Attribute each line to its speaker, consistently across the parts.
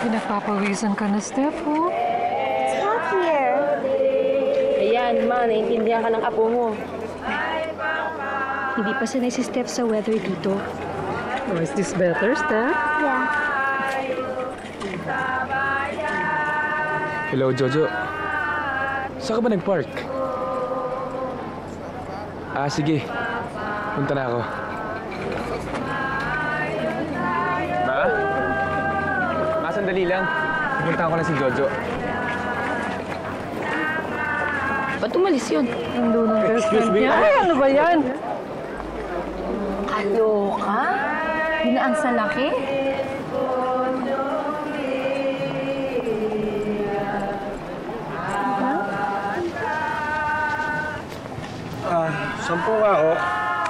Speaker 1: Pinagpapawisan ka na, Steph, oh.
Speaker 2: It's hot here.
Speaker 3: Ayan, ma, naiintindihan ka ng apo mo.
Speaker 2: Hindi pa sanay si Steph sa weather dito.
Speaker 1: Oh, is this better, Steph?
Speaker 2: Yeah.
Speaker 4: Hello, Jojo. Saan ka ba nag-park? Sige. Punta na ako. Sandali lang. Pupunta ko na si Jojo.
Speaker 3: Ba't umalis yun?
Speaker 1: Nandun ang girlfriend niya. Ay, ano ba yan?
Speaker 3: Kaloka? Dinaan sa laki?
Speaker 5: Sampu nga, oh.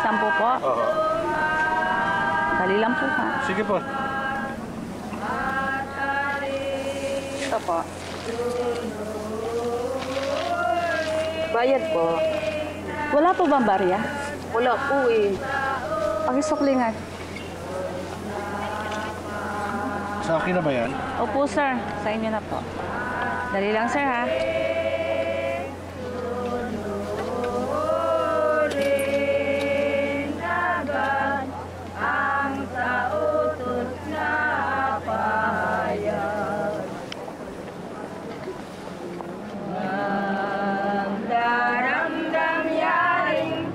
Speaker 3: 10 po?
Speaker 5: Oo.
Speaker 3: Dali lang po, ha?
Speaker 5: Sige po.
Speaker 3: Ito po. Bayad po. Wala po bang barya? Wala po eh. Pakisuklingan.
Speaker 5: Sa akin na ba yan?
Speaker 3: Opo, sir. Sa inyo na po. Dali lang, sir, ha?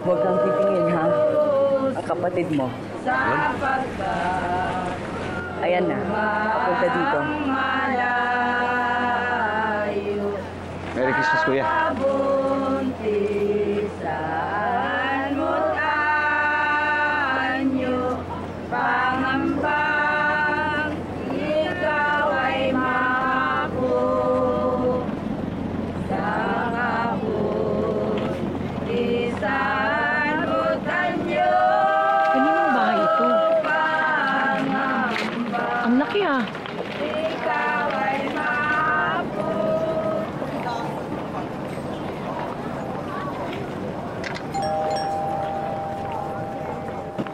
Speaker 6: Huwag kang titingin, ha? Ang kapatid mo. Ayan na. Papunta dito.
Speaker 4: Merry Christmas, Kuya.
Speaker 1: Kaninong bahay ito? Ang laki, ah.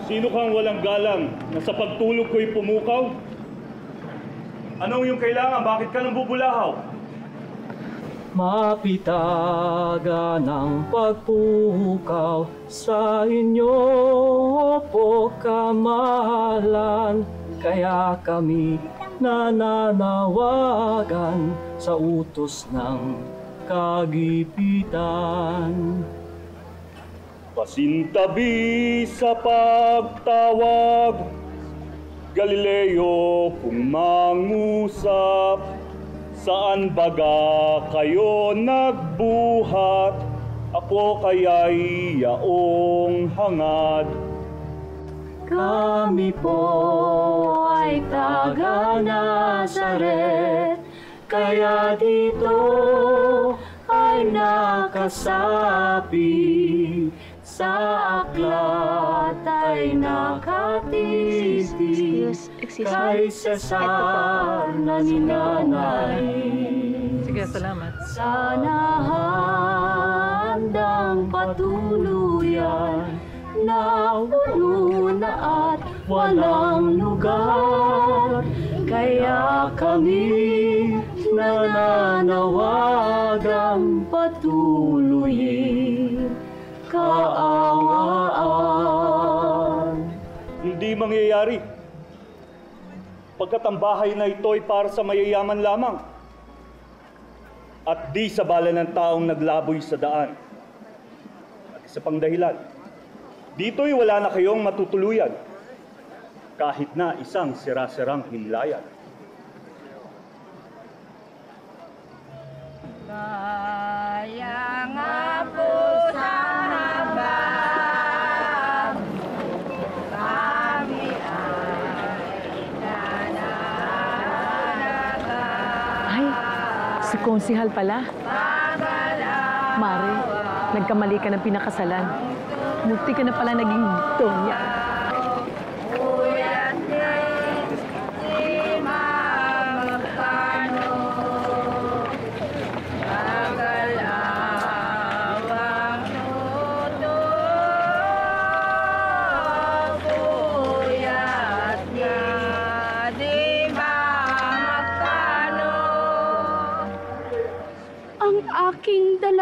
Speaker 7: Sino kang walang galang na sa pagtulog ko'y pumukaw? Anong iyong kailangan? Bakit ka nang bubulahaw?
Speaker 8: Mapitaga ng pagpukaw sa inyo po kamahalan, kaya kami nananawagan sa utos ng kagipitan.
Speaker 7: Pasintabi sa pagtawag, Galileo kung mangusap, saan baga kayo nagbuhat, ako kaya'y yaong hangad.
Speaker 8: Kami po ay taga Nazaret, kaya dito ay nakasapi, sa aklat ay nakatitis, kay Cesar na ninanay.
Speaker 1: Sige, salamat.
Speaker 8: Sana handang patuluyan na puno na at walang lugar, kaya kami nananawagang patuloyin kaawaan.
Speaker 7: Hindi mangyayari. Pagkat ang bahay na ito ay para sa mayayaman lamang at di sa bala ng taong naglaboy sa daan. At isa pang dahilan, dito'y wala na kayong matutuluyan kahit na isang sira-sirang himlayan.
Speaker 3: Kaya nga po sa habang kami ay nananagan.
Speaker 1: Ay, si Konsihal pala. Mare, nagkamali ka ng pinakasalan. Munti ka na pala naging Donya.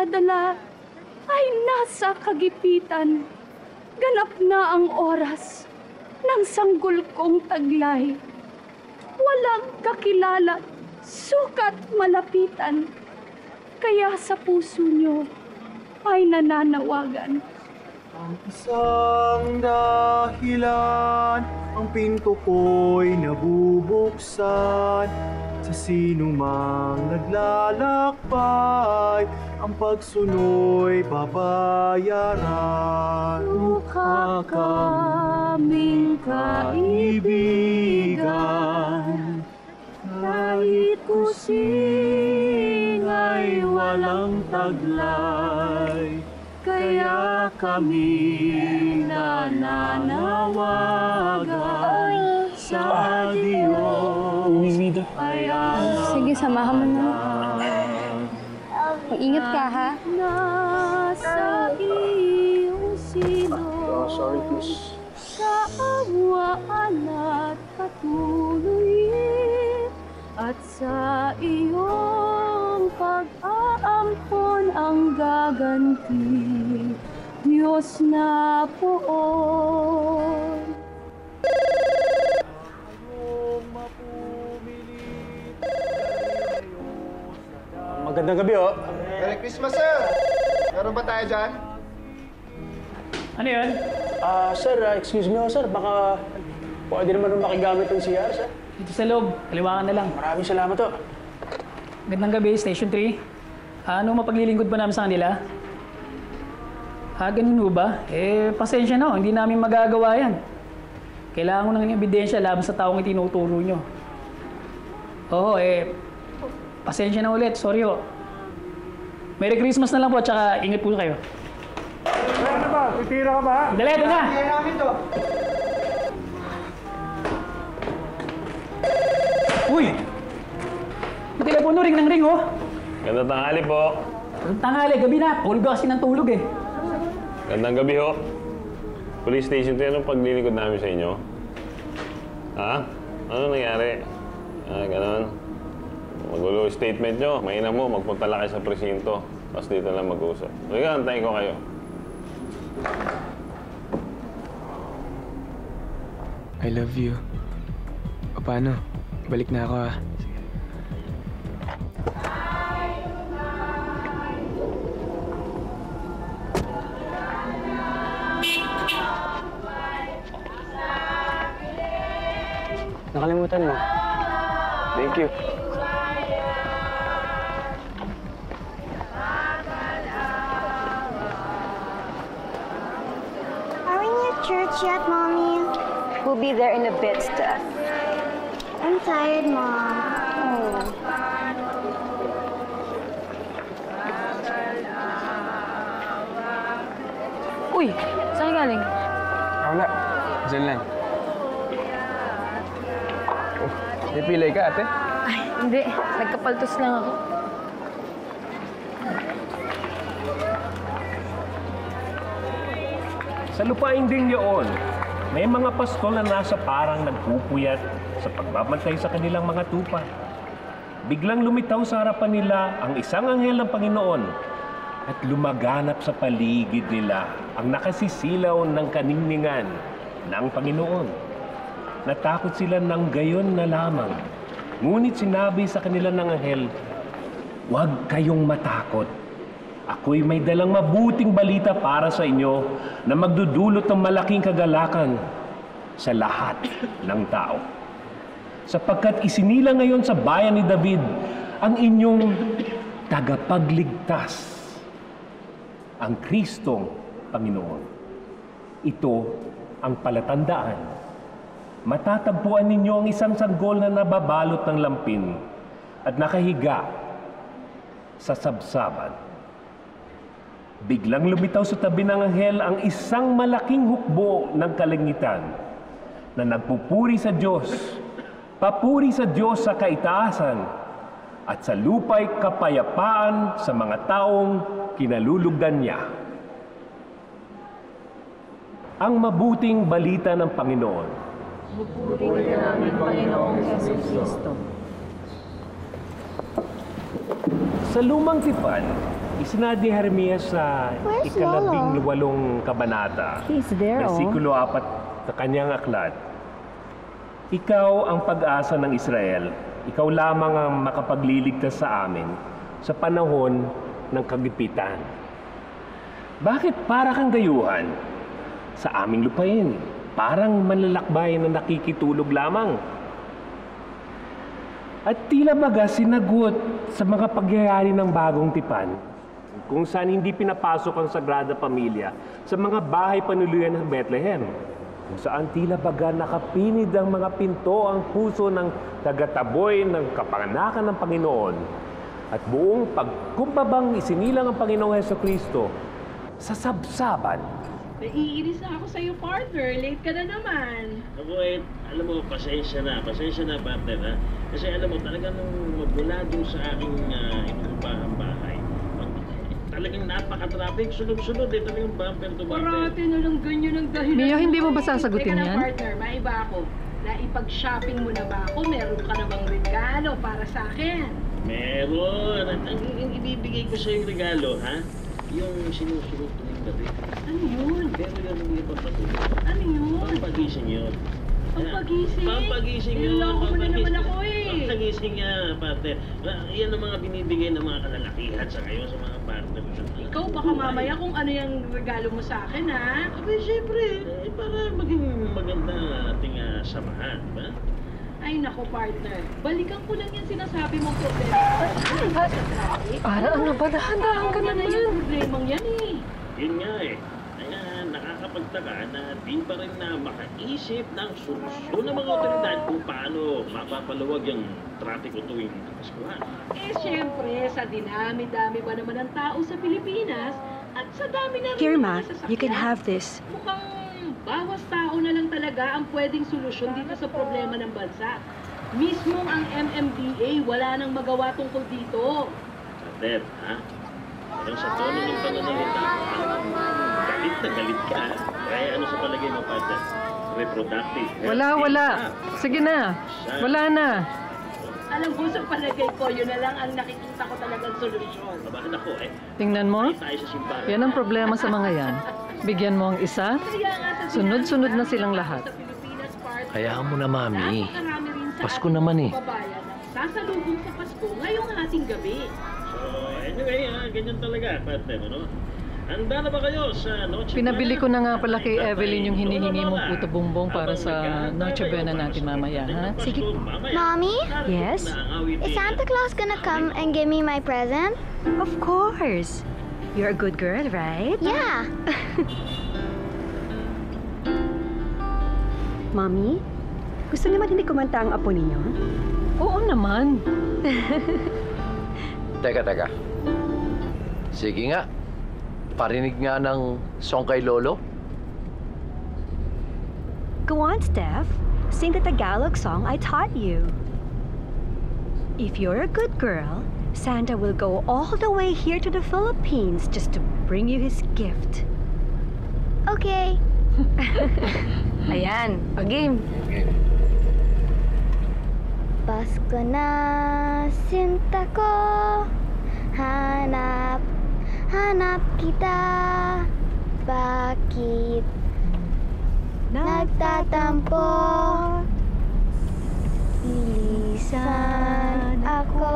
Speaker 8: dala-dala ay nasa kagipitan. Ganap na ang oras ng sanggol kong taglay. Walang kakilala, sukat malapitan. Kaya sa puso nyo ay nananawagan.
Speaker 9: Ang isang dahilan, ang pinto ko'y nabubuksan. Sa sinumang naglalakbay, ang pagsunoy babayaran.
Speaker 8: Mukha kaming kaibigan, kahit kusing ay walang taglay. Kaya kami nananawagan sa Diyos ay
Speaker 2: Sige, samahan mo na. Mag-ingat ka, ha?
Speaker 8: nasa iyong silong.
Speaker 5: Sorry, please.
Speaker 8: Sa awaan at patuloy at sa iyong pag-aampon ang gaganti, Diyos na poon.
Speaker 4: Magandang gabi, oh.
Speaker 5: Merry Christmas, sir! Meron ba tayo dyan?
Speaker 10: Ano yun? Sir, excuse me, sir. Baka pwede naman makigamit ng CR, sir.
Speaker 11: Dito sa loob, kaliwakan na lang.
Speaker 10: Maraming salamat, to.
Speaker 11: Magandang gabi, Station 3. Ano mapaglilingkod pa namin sa kanila? Ganun ho ba? Pasensya na, hindi namin magagawa yan. Kailangan ko ng ebidensya laban sa taong itinuturo nyo. Oo, pasensya na ulit, sorry ho. Merry Christmas na lang po, tsaka ingat po kayo.
Speaker 5: Ano ba? Titira ka ba?
Speaker 11: Dali, ito na!
Speaker 5: Titira namin to.
Speaker 11: Uy! May telepono, ring ng ring, oh!
Speaker 12: Gandang tanghali po.
Speaker 11: Tanghali, gabi na. Tulog kasi ng tulog, eh.
Speaker 12: Gandang gabi ho. Police station 2, anong paglilingkod namin sa inyo? Ha? Ano nangyari? Ganon. Magulo statement nyo. Mainam mo, magpunta lang kayo sa presinto. Tapos dito lang mag-usap. Sige, antayin ko kayo.
Speaker 4: I love you. O paano? Balik na ako, ah.
Speaker 10: Nakalimutan mo.
Speaker 4: Thank you.
Speaker 2: Are we near church yet, Mommy?
Speaker 3: We'll be there in a bit, Steph.
Speaker 2: I'm tired, Mom.
Speaker 1: Uy, saan ka galing?
Speaker 4: Wala. Diyan lang. Oh, may pilay ka, ate?
Speaker 1: Ay, hindi. Nagkapaltos lang ako.
Speaker 13: Sa lupaing ding yun, may mga pastol na nasa parang nagpupuyat sa pagbabantay sa kanilang mga tupa. Biglang lumitaw sa harapan nila ang isang anghel ng Panginoon at lumaganap sa paligid nila ang nakasisilaw ng kaningningan ng Panginoon. Natakot sila ng gayon na lamang. Ngunit sinabi sa kanila ng anghel, "Huwag kayong matakot. Ako'y may dalang mabuting balita para sa inyo na magdudulot ng malaking kagalakan sa lahat ng tao. Sapagkat isinilang ngayon sa bayan ni David ang inyong tagapagligtas, ang Kristong Panginoon. Ito ang palatandaan. Matatagpuan ninyo ang isang sanggol na nababalot ng lampin at nakahiga sa sabsaban. Biglang lumitaw sa tabi ng anghel ang isang malaking hukbo ng kalangitan na nagpupuri sa Diyos, papuri sa Diyos sa kaitaasan at sa lupa'y kapayapaan sa mga taong kinalulugdan niya." Ang mabuting balita ng Panginoon.
Speaker 8: Pupuri ka namin, Panginoong Jesucristo.
Speaker 13: Sa lumang tipan, Isinad ni Jeremias sa
Speaker 2: Where's
Speaker 13: ika-18 kabanata,
Speaker 8: He's there,
Speaker 13: versikulo 4 sa kanyang aklat. Ikaw ang pag-asa ng Israel. Ikaw lamang ang makapagliligtas sa amin sa panahon ng kagipitan. Bakit para kang dayuhan sa aming lupain? Parang manlalakbay na nakikitulog lamang. At tila baga sinagot sa mga pagyayari ng bagong tipan, kung saan hindi pinapasok ang Sagrada Pamilya sa mga bahay panuluyan ng Bethlehem, kung saan tila baga nakapinid ang mga pinto ang puso ng tagataboy ng kapanganakan ng Panginoon at buong pagkumbabang isinilang ang Panginoong Hesukristo sa sabsaban.
Speaker 8: Naiinis na ako sa'yo, partner. Late ka na naman.
Speaker 14: Ako alam mo, pasensya na, partner, ha? Kasi alam mo, talagang nung mula dun sa aking inuupahang bahay, talagang napaka-traffic, sunod-sunod, talagang bumper to bumper.
Speaker 8: Parati na lang ganyan ang dahilan.
Speaker 1: Mia, hindi mo ba sasagutin
Speaker 8: Teka
Speaker 1: yan?
Speaker 8: na, partner, maiba ako. Naipag-shopping mo na ba ako? Meron ka namang regalo para sa akin.
Speaker 14: Meron. At ang ibibigay ko sa'yo regalo, ha? Yung sinusunod tuwing gabi.
Speaker 8: Ano yun?
Speaker 14: Pero yun ang hindi pagpatulog.
Speaker 8: Ano yun?
Speaker 14: Pampagising yun.
Speaker 8: Pampagising?
Speaker 14: Pampagising yun.
Speaker 8: Niloloko mo na naman ako eh.
Speaker 14: Pampagising nga, partner. Yan ang mga binibigay ng mga kalalakihan sa kayo, sa mga partner.
Speaker 8: Ikaw baka mamaya kung ano yung regalo mo sa akin, ha?
Speaker 14: Abay, syempre. Para maging maganda ang ating samahan, di ba?
Speaker 8: Ay, nako, partner. Balikan ko lang yung sinasabi mong problema.
Speaker 1: Para ano ba? Dahan-dahan ka
Speaker 8: Yan na
Speaker 1: naman.
Speaker 8: yung problemang yan eh.
Speaker 14: Yun nga eh. Kaya nakakapagtaka na di pa rin na makaisip ng solusyon ng mga otoridad kung paano mapapaluwag yung trapiko tuwing Paskuhan.
Speaker 8: Eh, syempre, sa dinami-dami ba naman ng tao sa Pilipinas at sa dami na rin
Speaker 15: Here,
Speaker 8: ng
Speaker 15: Ma.
Speaker 8: mga
Speaker 15: You can
Speaker 8: sasakyan,
Speaker 15: have this.
Speaker 8: mukhang bawas tao na lang talaga ang pwedeng solusyon dito sa problema ng bansa. Mismong ang MMDA wala nang magawa tungkol dito.
Speaker 14: Partner, ha? Pero sa tono ng pananalita, galit na galit ka. Kaya ano sa palagay mo, partner? Reproductive health.
Speaker 1: Wala. Sige na. Wala na.
Speaker 8: Alam mo, sa palagay ko, yun na lang ang nakikita ko talagang solusyon.
Speaker 14: Bakit ako
Speaker 1: Tingnan mo.
Speaker 14: tayo sa simbahan.
Speaker 1: Yan ang problema sa mga yan. Bigyan mo ang isa, sunod-sunod na silang lahat.
Speaker 16: Hayaan mo na, Mami. Pasko naman eh.
Speaker 8: Sasalubong sa Pasko ngayong ating gabi.
Speaker 14: So, anyway, ganyan talaga, partner, ano? Handa na ba kayo sa Noche
Speaker 1: Pinabili ko na nga pala kay Evelyn yung hinihingi mong puto bumbong para sa Noche Buena natin mamaya, ha?
Speaker 2: Sige. Mommy?
Speaker 15: Yes?
Speaker 2: Is Santa Claus gonna come and give me my present?
Speaker 15: Of course. You're a good girl, right?
Speaker 2: Yeah.
Speaker 15: Mommy, gusto niyo ba hindi kumanta ang apo ninyo?
Speaker 1: Oo naman.
Speaker 16: Teka. Sige nga. Parinig nga ng song kay Lolo.
Speaker 15: Go on, Steph. Sing the Tagalog song I taught you. If you're a good girl, Santa will go all the way here to the Philippines just to bring you his gift.
Speaker 2: Okay.
Speaker 15: Ayan, game.
Speaker 2: Pasko na, sinta ko. Hanap kita. Bakit nagtatampo? Bilisan ako.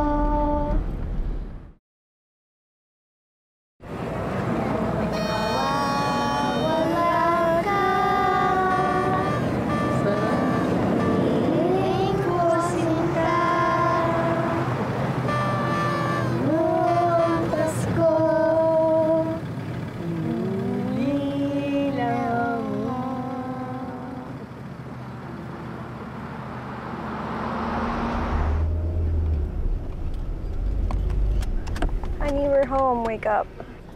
Speaker 15: Honey, we're home. Wake up.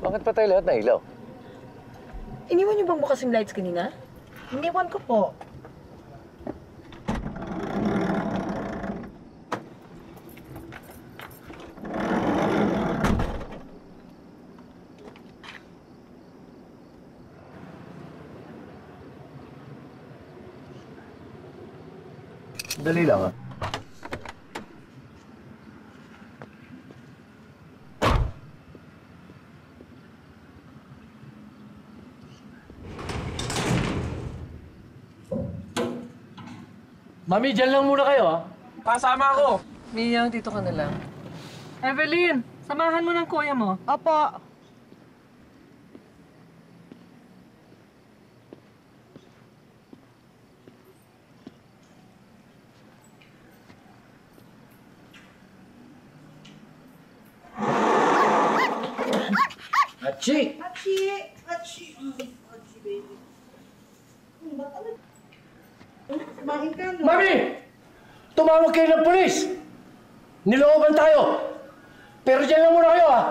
Speaker 16: Bakit patay lahat ng ilaw?
Speaker 17: Iniwan niyo bang bukas yung lights kanina? Iniwan ko po.
Speaker 16: Dali lang, ha?
Speaker 18: Mami, dyan lang muna kayo, ha?
Speaker 1: Kasama ako. Miyang, dito ka na lang. Evelyn, samahan mo ng kuya mo.
Speaker 17: Opo.
Speaker 18: Achi!
Speaker 17: Achi! Achi! Achi, baby. Bakit ka, no?
Speaker 18: Mami! Tumawag kayo ng polis! Nilooban tayo! Pero dyan lang muna kayo, ha?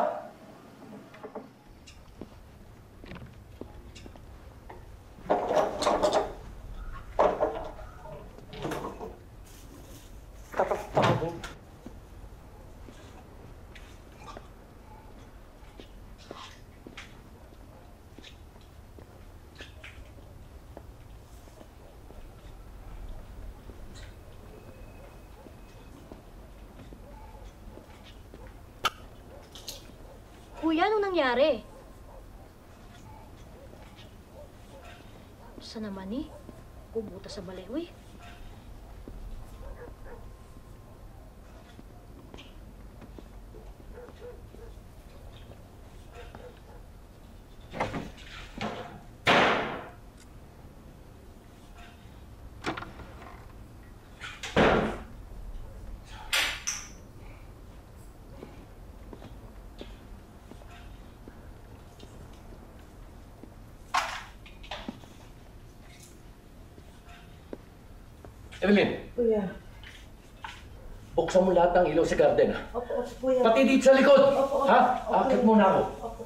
Speaker 19: Kuya, anong nangyari? Saan naman eh? Kubuta sa baliw eh.
Speaker 18: Evelyn,
Speaker 17: Kuya.
Speaker 18: buksan mo lahat ng ilaw sa garden, ha?
Speaker 17: Opo, kuya.
Speaker 18: Pati dito sa likod,
Speaker 17: Opo,
Speaker 18: ha?
Speaker 17: opo.
Speaker 18: Akit muna ako.
Speaker 17: Opo.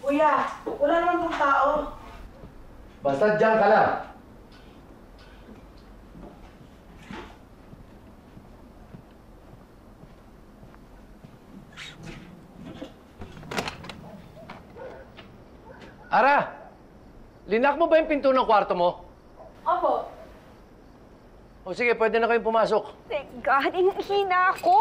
Speaker 17: Kuya, wala naman pong tao.
Speaker 18: Basta dyan ka lang. Ara! Linak mo ba yung pinto ng kwarto mo?
Speaker 19: Opo.
Speaker 18: O sige, pwede na kayong pumasok.
Speaker 15: Thank God, hina ako.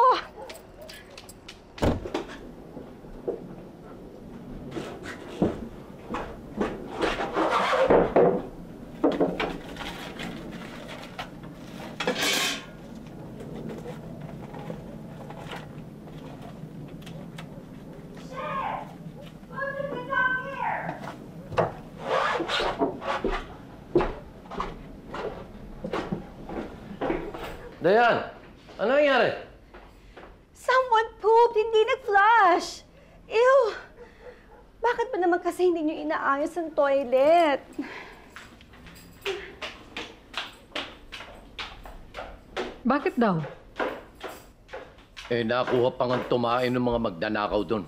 Speaker 18: Dayan, ano nangyari?
Speaker 15: Someone pooped, hindi nag-flush. Ew! Bakit ba naman kasi hindi nyo inaayos ang toilet?
Speaker 1: Bakit daw?
Speaker 16: Eh, nakuha pa nga tumain ng mga magdanakaw doon.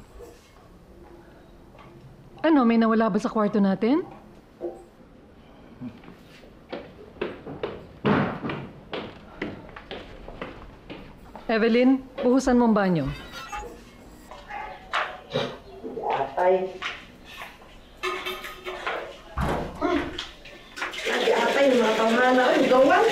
Speaker 1: Ano, may nawala ba sa kwarto natin? Evelyn, buhusan mo ang banyo.
Speaker 17: Atay. Lagi atay, yung mga tawhana. Ay, gawan.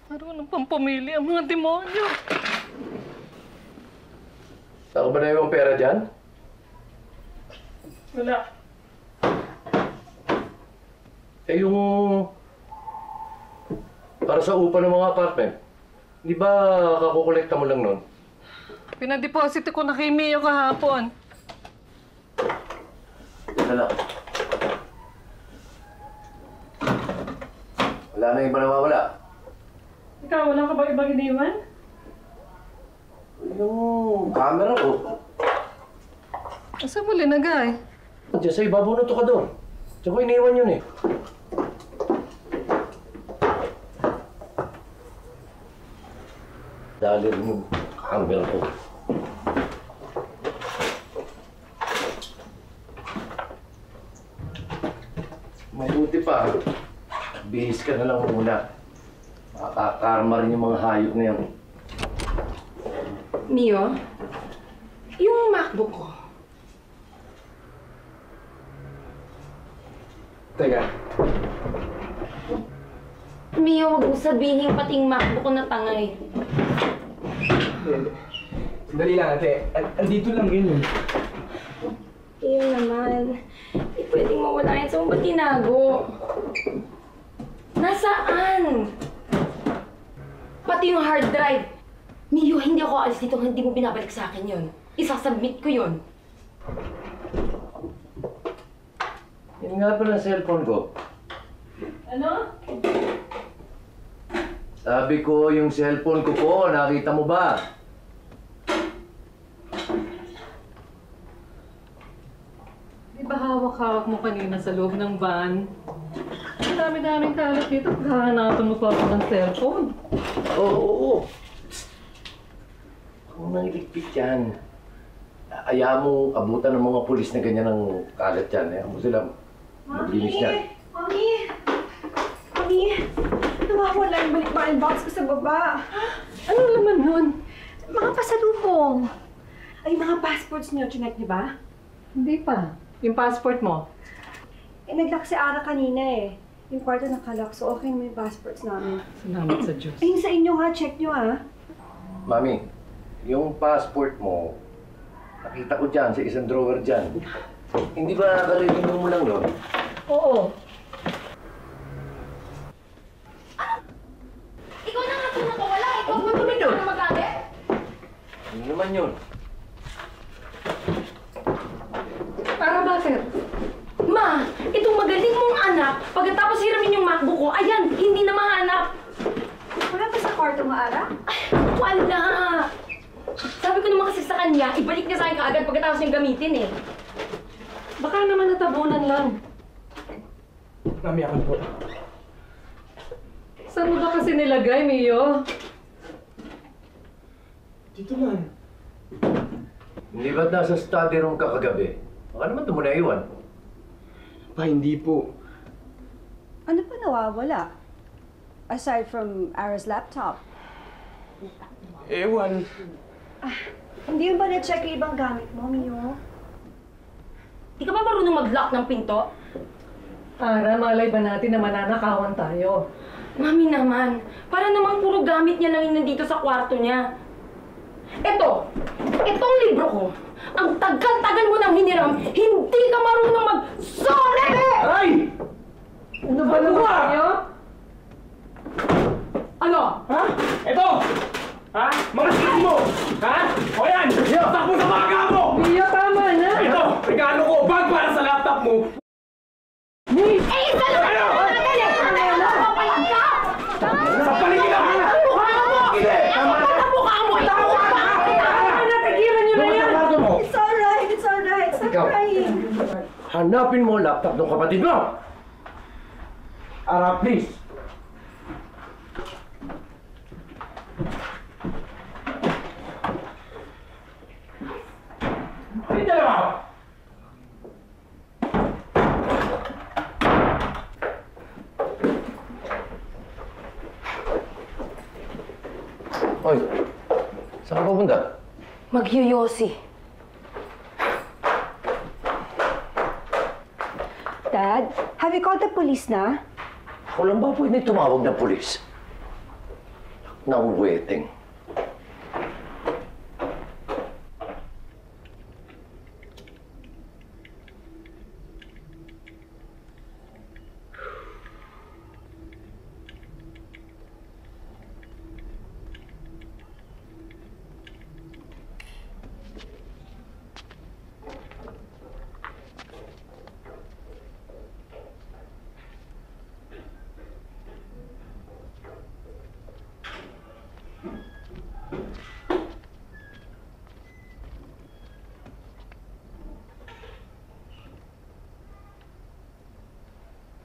Speaker 1: Marunong pang pumili ang mga demonyo.
Speaker 16: Saan ba na yung pera dyan?
Speaker 1: Wala.
Speaker 16: Eh yung... para sa upa ng mga apartment. Di ba kakukolekta mo lang nun?
Speaker 1: Pinadeposit ko na kay Mio kahapon.
Speaker 16: Ito lang. Wala na iba nawawala.
Speaker 1: Ikaw, wala ka ba ibang iniwan?
Speaker 16: Yung camera ko.
Speaker 1: Saan mo linagay?
Speaker 16: Diyan sa ibabaw ng tukador. Diyan ko iniwan yun eh. Dali rin yung camera ko. Mabuti pa. Bihis ka na lang muna. Makakarma rin yung mga hayop na yan.
Speaker 17: Mio, yung MacBook ko.
Speaker 4: Teka.
Speaker 19: Mio, wag mo sabihin pating MacBook ko na tangay.
Speaker 4: Dali lang, ate. Andito lang yun.
Speaker 19: Iyon naman. Hindi pwedeng mawala yan. Saan mo ba tinago? Nasaan? Pati yung hard drive. Mio, hindi ako alis dito. Hindi mo binabalik sa akin yun. Isasubmit ko yun.
Speaker 16: Yan nga pala ang cellphone ko.
Speaker 19: Ano?
Speaker 16: Sabi ko, yung cellphone ko po, nakita mo ba?
Speaker 1: Di ba hawak-hawak mo kanina sa loob ng van? Ang dami-daming kalat dito. Hahanapan mo pa ako ng cellphone.
Speaker 16: Oo. Kung nangiligpit yan, ayaw mo abutan ng mga pulis na ganyan ng kalat yan. Ayaw mo sila maglinis yan.
Speaker 17: Mami! Nawawala yung balikbayan box ko sa baba.
Speaker 1: Ano naman nun?
Speaker 17: Mga pasalubong. Ay, mga passports niyo, chinek niyo ba?
Speaker 1: Hindi pa. Yung passport mo?
Speaker 17: Eh, nag-lock si Ara kanina eh. Yung kwarto nakalock, so okay na yung passports namin.
Speaker 1: Salamat sa Diyos.
Speaker 17: Ay, yung sa inyo ha, check niyo ha.
Speaker 16: Mami, yung passport mo, nakita ko dyan sa isang drawer dyan. Hindi ba nakareview mo lang yun?
Speaker 19: Oo. Ikaw na nga kung nakawala. Ikaw ba tuloy na magalit?
Speaker 16: Ano naman yun?
Speaker 19: Para bakit? Ma, itong magaling mong anak, pagkatapos hiramin yung MacBook ko, ayan, hindi na mahanap.
Speaker 17: Wala ba sa kwarto mo, Ara?
Speaker 19: Wala! Sabi ko naman kasi sa kanya, ibalik niya sa akin kaagad pagkatapos niyang gamitin eh.
Speaker 1: Baka naman natabunan lang.
Speaker 4: Mami, ako po.
Speaker 1: Saan mo ba kasi nilagay, Mio?
Speaker 4: Dito lang.
Speaker 16: Hindi ba't nasa study room ka kagabi? Baka naman ito mo naiwan.
Speaker 4: Pa, hindi po.
Speaker 3: Ano pa nawawala? Aside from Ara's laptop.
Speaker 4: Ewan.
Speaker 17: Hindi mo ba na-check yung ibang gamit mo, Mio?
Speaker 19: Di ka ba marunong mag-lock ng pinto?
Speaker 1: Ara, malay ba natin na mananakawan tayo?
Speaker 19: Mami naman, para namang puro gamit niya lang yung nandito sa kwarto niya. Itong libro ko, ang tagal-tagal mo nang hiniram, hindi ka marunong mag-sorry!
Speaker 10: Ay!
Speaker 1: Ano ba naman kayo?
Speaker 19: Ano?
Speaker 10: Ha? Ito! Ha? Mga sino mo! Ha? O yan! Takbo sa baga mo!
Speaker 1: Mio, tama na!
Speaker 10: Ito! Regalo ko! Bag para sa laptop mo!
Speaker 1: Ni!
Speaker 19: Eh, isa lang!
Speaker 10: Ano?
Speaker 19: Papalag ka!
Speaker 10: Sa paligid na!
Speaker 19: Mukha mo! Tama na! Mukha mo! Tama na!
Speaker 1: Natigilan niyo na yan!
Speaker 17: It's alright, it's alright. Stop
Speaker 18: Ikaw.
Speaker 17: crying.
Speaker 18: Hanapin mo ang laptop ng kapatid mo! Ara, please! Ay, dalawa!
Speaker 16: Hoy, saan ka pupunta?
Speaker 19: Magyuyosi.
Speaker 17: Dad, have you called the police na?
Speaker 16: Ako lang ba pwede tumawag ng pulis? Nang waiting.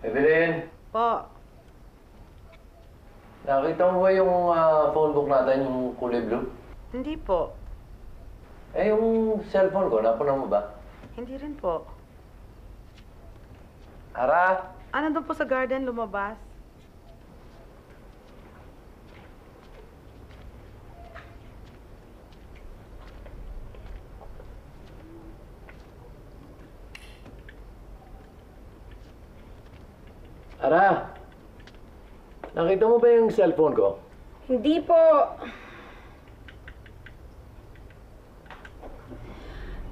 Speaker 16: Evelyn,
Speaker 6: Po.
Speaker 16: nakita mo ba yung phone book natin, yung kulay blue?
Speaker 6: Hindi po.
Speaker 16: Eh, yung cellphone ko, napunan mo ba?
Speaker 6: Hindi rin po.
Speaker 16: Ara?
Speaker 6: Nandun po sa garden, lumabas.
Speaker 16: Ara? Nakita mo ba yung cellphone ko?
Speaker 19: Hindi po.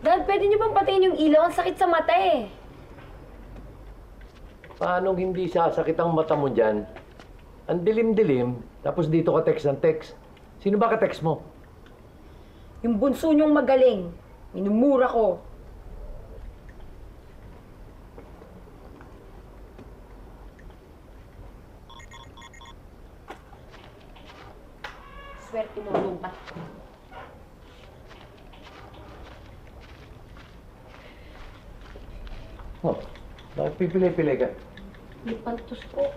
Speaker 19: Dad, pwede niyo bang patayin yung ilaw? Ang sakit sa mata eh.
Speaker 16: Paano hindi sasakit ang mata mo dyan? Ang dilim-dilim, tapos dito ka text ng text. Sino ba ka-text mo?
Speaker 19: Yung bunso niyong magaling. Minumura ko. Swerte mo lumpat.
Speaker 16: Oh, bakit pipili-pili ka?
Speaker 19: May pantos po.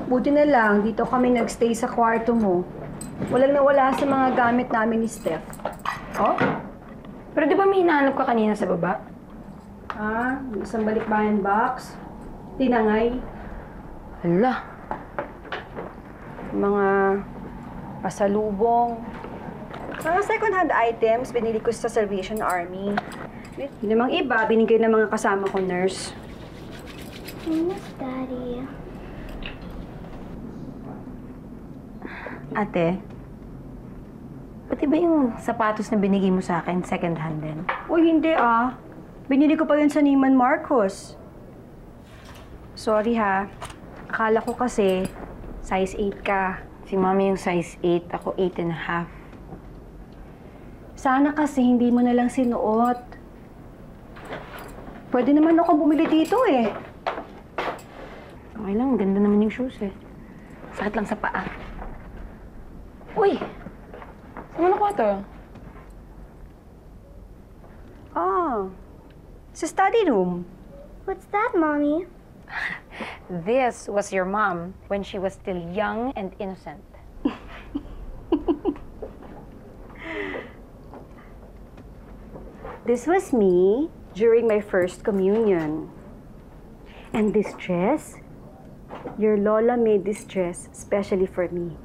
Speaker 17: Buti na lang, dito kami nagstay sa kwarto mo. Walang nawala sa mga gamit namin ni Steph.
Speaker 19: Oh? Pero di ba may hinahanap ka kanina sa baba?
Speaker 17: Yung isang balikbayan box, tinangay,
Speaker 19: Hala.
Speaker 17: mga pasalubong, mga second-hand items binili ko sa Salvation Army. Yung namang iba, binigay ng mga kasama ko nurse.
Speaker 2: Miss Daddy.
Speaker 19: Ate, pati ba yung sapatos na binigay mo sa akin, second hand din?
Speaker 17: Uy, hindi Binili ko pa yun sa Neiman Marcos. Sorry ha. Akala ko kasi size 8 ka.
Speaker 19: Si Mami yung size 8, ako 8.5.
Speaker 17: Sana kasi hindi mo na lang sinuot. Pwede naman ako bumili dito eh.
Speaker 19: Okay lang, ganda naman yung shoes eh. Sakit lang sa paa. Uy! Saan mo nakuha to?
Speaker 17: Sa study room.
Speaker 2: What's that, Mommy?
Speaker 19: This was your mom when she was still young and innocent.
Speaker 17: This was me during my first communion. And this dress, your Lola made this dress specially for me.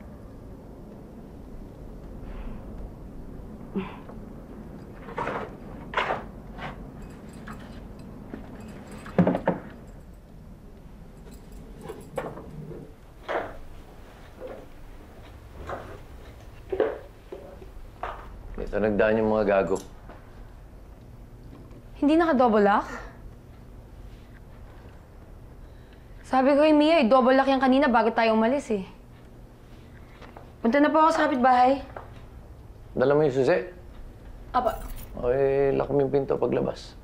Speaker 16: Ito nagdaan yung mga gago.
Speaker 19: Hindi naka-double lock? Sabi ko kay Mia, double lock yan kanina bago tayo umalis eh. Punta na po ako sa kapitbahay.
Speaker 16: Dala mo yung susi?
Speaker 19: Apa.
Speaker 16: Okay, lock mo yung pinto paglabas.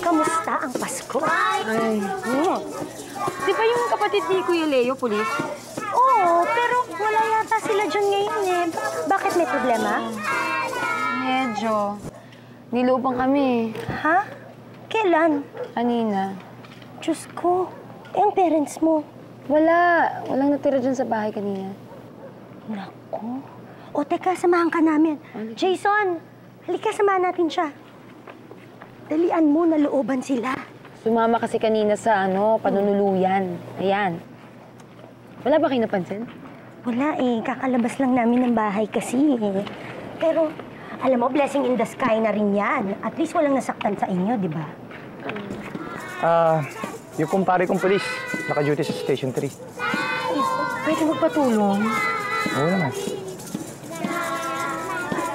Speaker 17: Kamusta ang Pasko?
Speaker 19: Ay, Di ba yung kapatid ni Kuya Leo, pulis?
Speaker 17: Oo, pero wala yata sila dyan ngayon eh. Bakit may problema?
Speaker 19: Medyo. Nilupang kami.
Speaker 17: Ha? Kailan?
Speaker 19: Kanina.
Speaker 17: Diyos ko. Ang parents mo?
Speaker 19: Wala. Walang natira dyan sa bahay kanina.
Speaker 17: Naku. O teka, samahan ka namin. Jason, halika, samahan natin siya. Dalian mo, nalooban sila.
Speaker 19: Sumama kasi kanina sa panunuluyan. Ayan. Wala ba kayo napansin?
Speaker 17: Wala eh. Kakalabas lang namin ng bahay kasi eh. Pero, alam mo, blessing in the sky na rin yan. At least walang nasaktan sa inyo, di ba?
Speaker 9: Yung kumpare kong polis, naka-duty sa Station 3.
Speaker 17: Pwede magpatulong?
Speaker 9: Oo naman.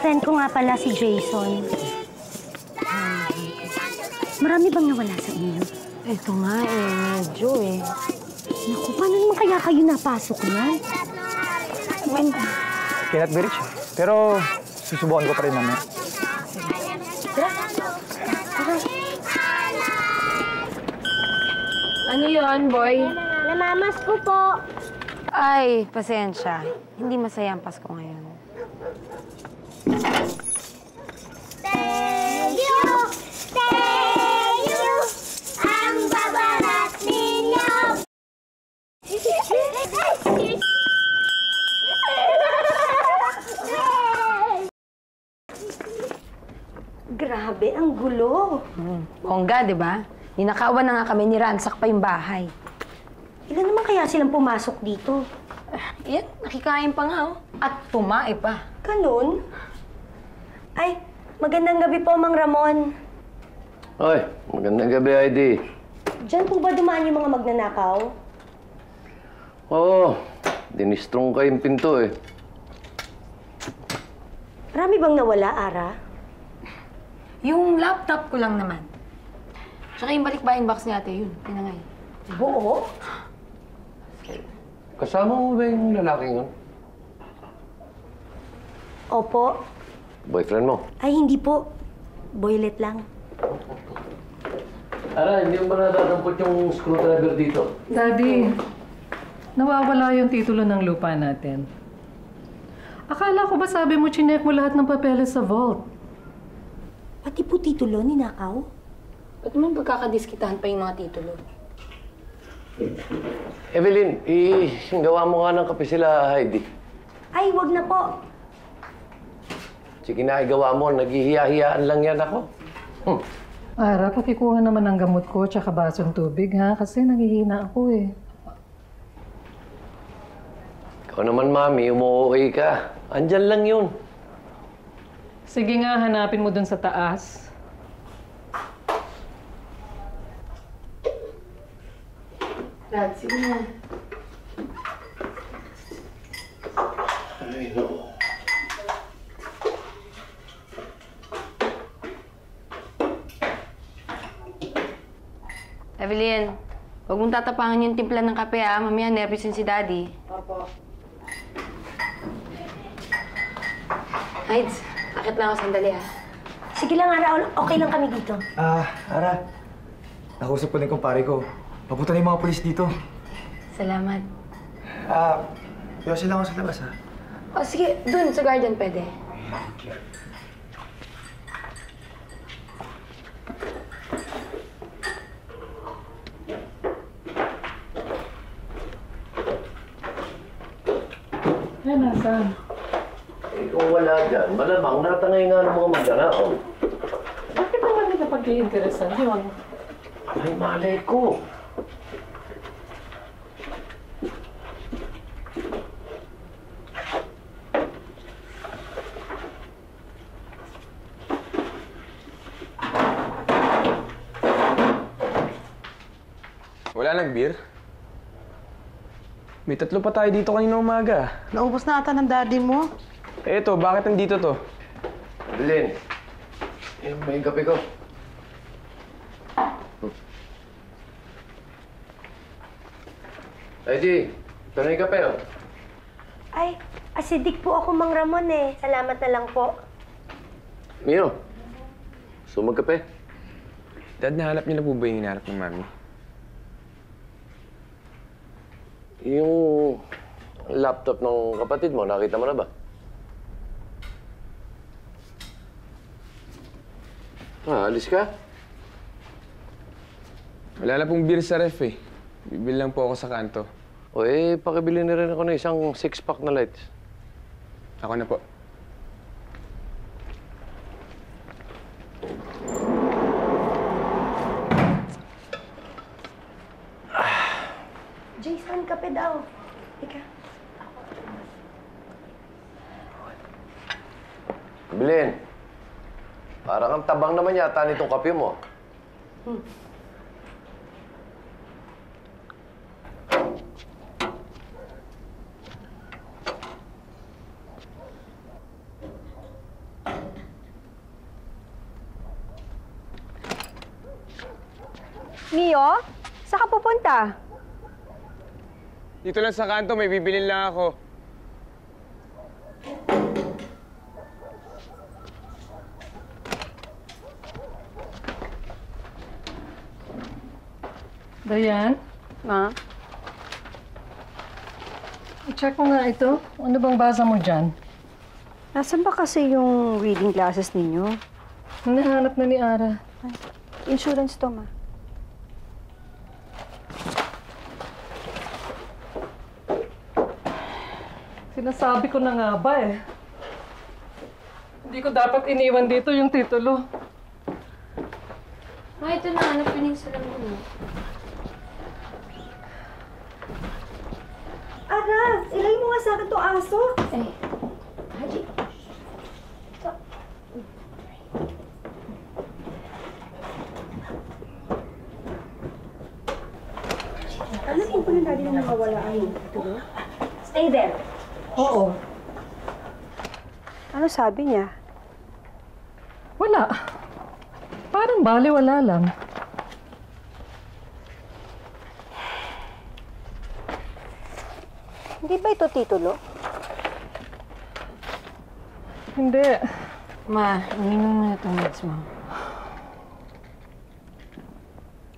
Speaker 17: Friend ko nga pala si Jason. Marami bang nawala sa inyo?
Speaker 19: Ito nga eh, medyo eh.
Speaker 17: Naku, paano naman kaya kayo napasok niyan?
Speaker 9: Cannot be rich. Pero susubukan ko pa rin mamaya.
Speaker 19: Ano yun, boy?
Speaker 17: Namamas ko po.
Speaker 19: Ay, pasensya. Hindi masaya ang Pasko ngayon.
Speaker 2: Ang babarat ninyo!
Speaker 17: Grabe, ang gulo.
Speaker 19: Bongga, di ba? Ninakawan na nga kami, niransak pa yung bahay.
Speaker 17: Ilan naman kaya silang pumasok dito?
Speaker 19: Yan, nakikain pa nga, oh. At tumae pa.
Speaker 17: Ganun? Ay, magandang gabi po, Mang Ramon.
Speaker 16: Oy, magandang gabi, Heidi.
Speaker 17: Diyan po ba dumaan yung mga magnanakaw?
Speaker 16: Oo, dinistrong ka yung pinto eh.
Speaker 17: Marami bang nawala, Ara?
Speaker 19: Yung laptop ko lang naman. Tsaka yung balikbayan box ni ate, yun. Pinangay.
Speaker 17: Buo?
Speaker 16: Kasama mo ba yung lalaking yun?
Speaker 17: Opo.
Speaker 16: Boyfriend mo?
Speaker 17: Ay, hindi po. Boylet lang.
Speaker 16: Ara, hindi mo ba natatampot yung screwdriver dito?
Speaker 1: Daddy, nawawala yung titulo ng lupa natin. Akala ko ba sabi mo chinek mo lahat ng papeles sa vault?
Speaker 17: Pati po titulo, ninakaw?
Speaker 19: Ba't naman pagkakadiskitahan pa yung mga titulo?
Speaker 16: Evelyn, gawa mo nga ng kape sila, Heidi.
Speaker 17: Ay, wag na po.
Speaker 16: Sige na, igawa mo. Naghihiya-hiyaan lang yan ako.
Speaker 1: Ara, pakikuha naman ang gamot ko tsaka basong tubig, ha? Kasi nanghihina ako, eh.
Speaker 16: Ikaw naman, Mami, umuwi ka. Andyan lang yun.
Speaker 1: Sige nga, hanapin mo dun sa taas.
Speaker 19: Dad, sige na.
Speaker 16: Ay, no.
Speaker 19: Evelyn, huwag mong tatapangan yung timpla ng kape, ha? Mamaya nervous yun si Daddy.
Speaker 17: Opo.
Speaker 19: Hides, akit lang ako sandali, ha?
Speaker 17: Sige lang, Ara. Okay lang kami dito.
Speaker 9: Ara. Nakausap ko na yung kumpare ko. Papunta na yung mga polis dito.
Speaker 19: Salamat.
Speaker 9: Yosin lang ako sa labas, ha?
Speaker 19: O, sige, dun, sa garden pwede.
Speaker 1: Ay, nasaan?
Speaker 16: Eh, kung wala dyan, malamang natangay nga ng mga magnanakaw.
Speaker 1: Bakit naman nila pag-iinteresan yun?
Speaker 16: Ay, malay ko.
Speaker 4: Wala nag-beer? May 3 pa tayo dito kanina umaga.
Speaker 6: Naubos na ata ng daddy mo.
Speaker 4: Eh ito, bakit nandito to?
Speaker 16: Belen, may kape ko. Ay, Di, ito na yung kape, oh.
Speaker 20: Ay, acidic po ako, Mang Ramon eh. Salamat na lang po.
Speaker 16: Mio, gusto mo magkape?
Speaker 4: Dad, nahanap niyo na po ba yung hinahanap ng mami?
Speaker 16: Yung laptop ng kapatid mo, nakita mo na ba? Alis ka?
Speaker 4: Wala na pong beer sa ref eh. Bibili lang po ako sa kanto.
Speaker 16: O eh, pakibili na rin ako ng isang 6-pack na lights.
Speaker 4: Ako na po.
Speaker 20: Jason, kape daw. Ika.
Speaker 16: Belen, parang ang tabang naman yata nitong kape mo.
Speaker 17: Mio, saan ka pupunta?
Speaker 4: Dito lang sa kanto, may bibilin lang ako.
Speaker 1: Dayan?
Speaker 17: Ma?
Speaker 1: I-check mo nga ito. Ano bang basa mo dyan?
Speaker 17: Nasaan ba kasi yung reading classes ninyo?
Speaker 1: Nahanap na ni Ara.
Speaker 17: Insurance to, ma.
Speaker 1: Sinasabi ko na nga ba eh. Hindi ko dapat iniwan dito yung titulo.
Speaker 19: Ma, ito na. Hanap yun yung salamin mo.
Speaker 20: Ara, ilay mo nga sa akin itong aso.
Speaker 19: Eh, Haji.
Speaker 20: Ano kung pa na daddy na nakawala ang tulo?
Speaker 19: Stay there.
Speaker 1: Oo.
Speaker 17: Ano sabi niya?
Speaker 1: Wala. Parang baliwala lang.
Speaker 17: Hindi ba ito titulo?
Speaker 1: Hindi.
Speaker 19: Ma, uminom mo na itong meds mo.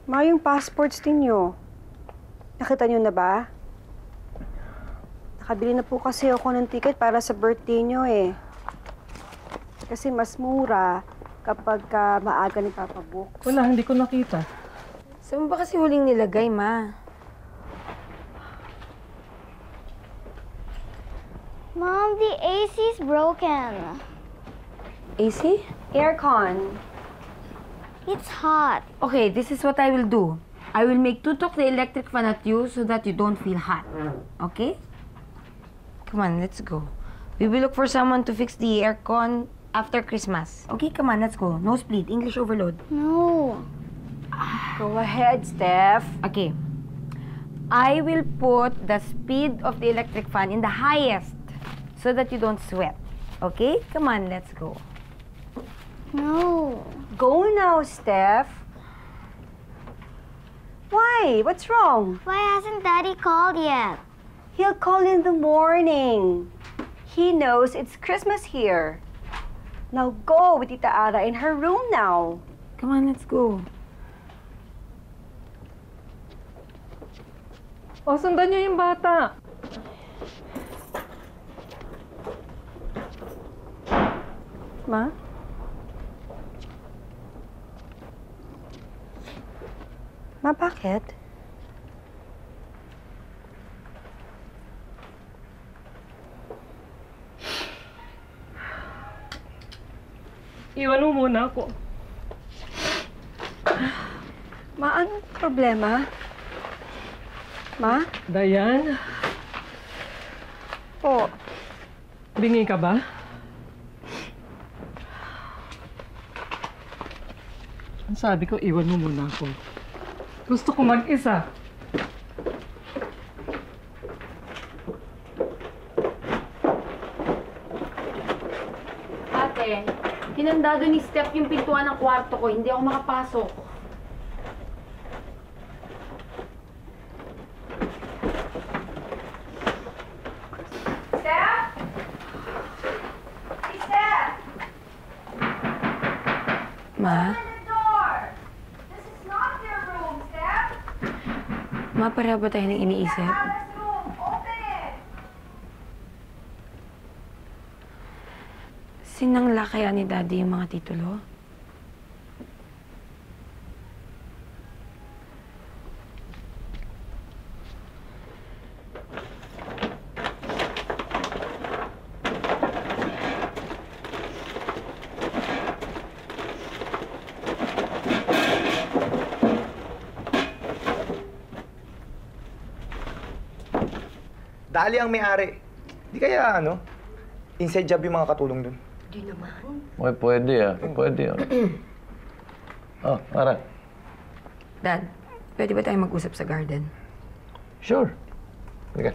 Speaker 17: Ma, yung passports ninyo. Nakita niyo na ba? Nakabili na po kasi ako ng ticket para sa birthday niyo eh. Kasi mas mura kapag maaga ni Papa Book.
Speaker 1: Wala, hindi ko nakita.
Speaker 19: Saan mo ba kasi huling nilagay, Ma?
Speaker 2: Mom, the AC's broken.
Speaker 19: AC?
Speaker 17: Aircon.
Speaker 2: It's hot.
Speaker 19: Okay, this is what I will do. I will make tutok the electric fan at you so that you don't feel hot. Okay? Come on, let's go. We will look for someone to fix the aircon after Christmas. Okay, come on, let's go. No split, English overload.
Speaker 2: No.
Speaker 17: Go ahead, Steph.
Speaker 19: Okay. I will put the speed of the electric fan in the highest so that you don't sweat. Okay? Come on, let's go.
Speaker 2: No.
Speaker 17: Go now, Steph. Why? What's wrong?
Speaker 2: Why hasn't Daddy called yet?
Speaker 17: He'll call in the morning. He knows it's Christmas here. Now go with Tita Ara in her room now.
Speaker 19: Come on, let's go.
Speaker 1: O, sundan niyo yung bata.
Speaker 17: Ma?
Speaker 19: Ma, bakit?
Speaker 1: Iwan mo muna ako.
Speaker 17: Ma, anong problema? Ma?
Speaker 1: Dayan?
Speaker 17: Po.
Speaker 1: Bingi ka ba? Ang sabi ko, iwan mo muna ako. Gusto ko mag-isa.
Speaker 19: Ate, hinandado ni Steph yung pintuan ng kwarto ko. Hindi ako makapasok.
Speaker 21: Steph? Hey, Steph!
Speaker 19: Ma?
Speaker 21: Open the door! This is not your room, Steph!
Speaker 19: Ma, pareho ba tayo ng iniisip?
Speaker 21: Alice's room! Open it!
Speaker 19: Sinangla kaya ni Daddy yung mga titulo?
Speaker 9: Dali ang may-ari. Di kaya inside job yung mga katulong dun.
Speaker 20: Di naman.
Speaker 16: Uy, pwede Pwede Oh, Ara.
Speaker 19: Dad, pwede ba tayo mag-usap sa garden?
Speaker 16: Sure. Halika.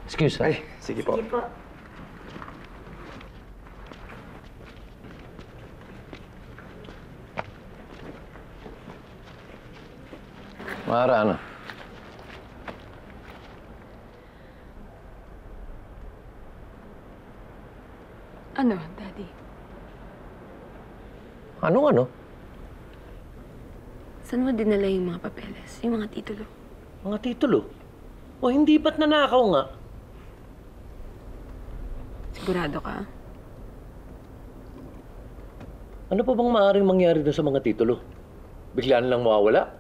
Speaker 16: Excuse, ha?
Speaker 9: Ay, sige po.
Speaker 20: Sige po.
Speaker 16: Mara, ano?
Speaker 19: Ano, Daddy?
Speaker 16: Ano?
Speaker 19: Saan mo dinala yung mga papeles? Yung mga titulo?
Speaker 18: Mga titulo? O hindi ba't nanakaw nga?
Speaker 19: Sigurado ka?
Speaker 18: Ano pa bang maaaring mangyari doon sa mga titulo? Bigla na lang mawawala?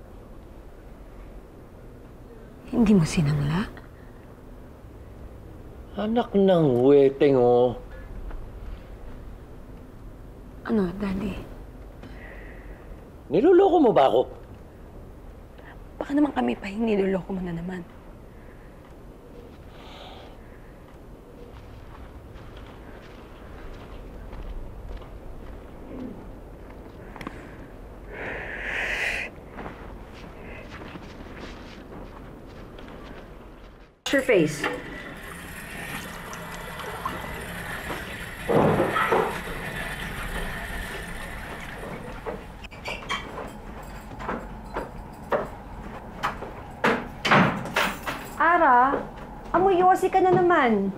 Speaker 19: Hindi mo sinangla?
Speaker 18: Anak ng weteng, oh.
Speaker 19: Ano, Daddy?
Speaker 18: Niloloko mo ba ako?
Speaker 19: Baka naman kami pa yung niloloko mo na naman.
Speaker 17: Wash your face. Ara, amoy yosi ka na naman.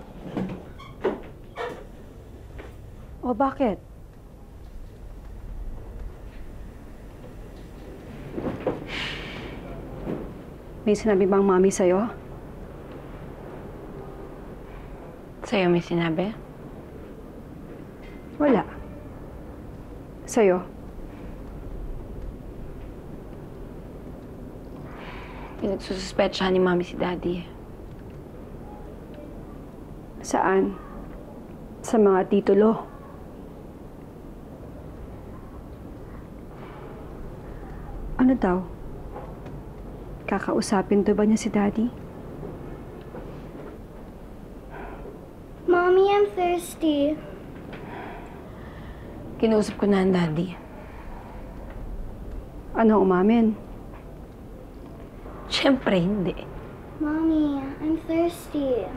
Speaker 17: O bakit? May sinabi bang mami sa'yo?
Speaker 19: Sa'yo may sinabi?
Speaker 17: Wala. Sa'yo?
Speaker 19: Pinagsususpetsahan ni Mami si Daddy.
Speaker 17: Saan? Sa mga titulo. Ano daw? Kakausapin to ba niya si Daddy?
Speaker 2: Mommy, I'm thirsty.
Speaker 19: Kinausap ko na ang Daddy.
Speaker 17: Ano umamin?
Speaker 19: Siyempre, hindi.
Speaker 2: Mommy, I'm thirsty.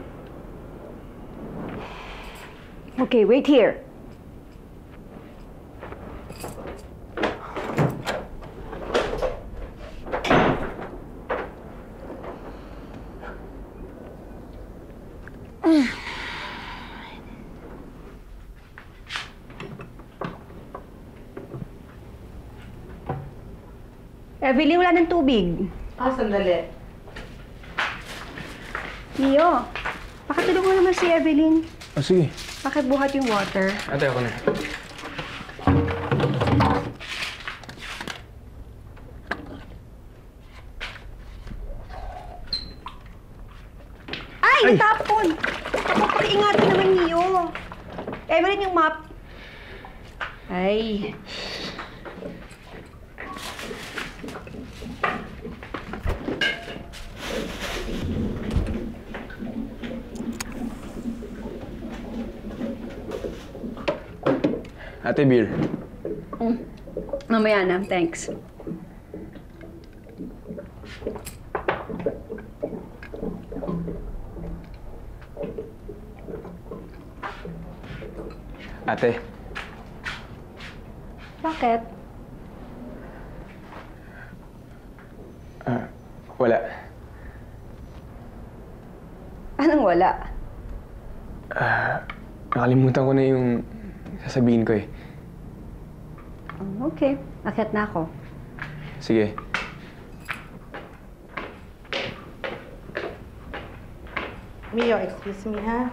Speaker 17: Okay, wait here. Evelyn, wala ng tubig.
Speaker 6: Sandali.
Speaker 17: Leo, pakatulong mo naman si Evelyn.
Speaker 4: Sige.
Speaker 17: Pakibuhat yung water.
Speaker 4: Ate, ako na.
Speaker 19: Ay.
Speaker 4: Ate, beer.
Speaker 3: Mamaya na, thanks.
Speaker 4: Ate,
Speaker 3: Bakit?
Speaker 4: wala.
Speaker 3: Anong wala?
Speaker 4: Nakalimutan ko na yung sasabihin ko eh.
Speaker 3: Okay, akyat na ako.
Speaker 4: Sige.
Speaker 7: Mio, excuse me, ha?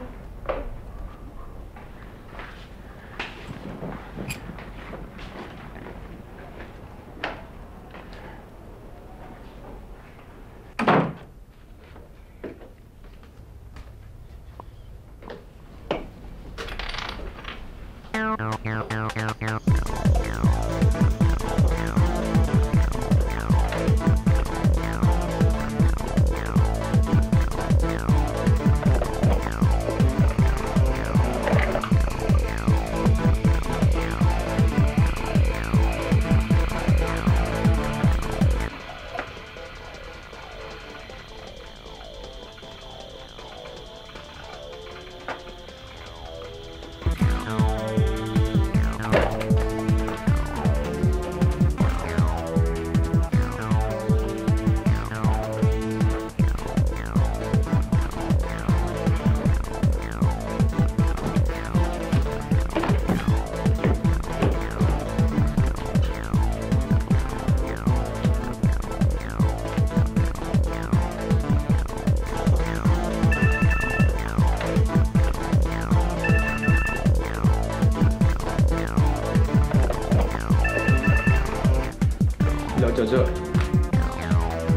Speaker 4: Jojo.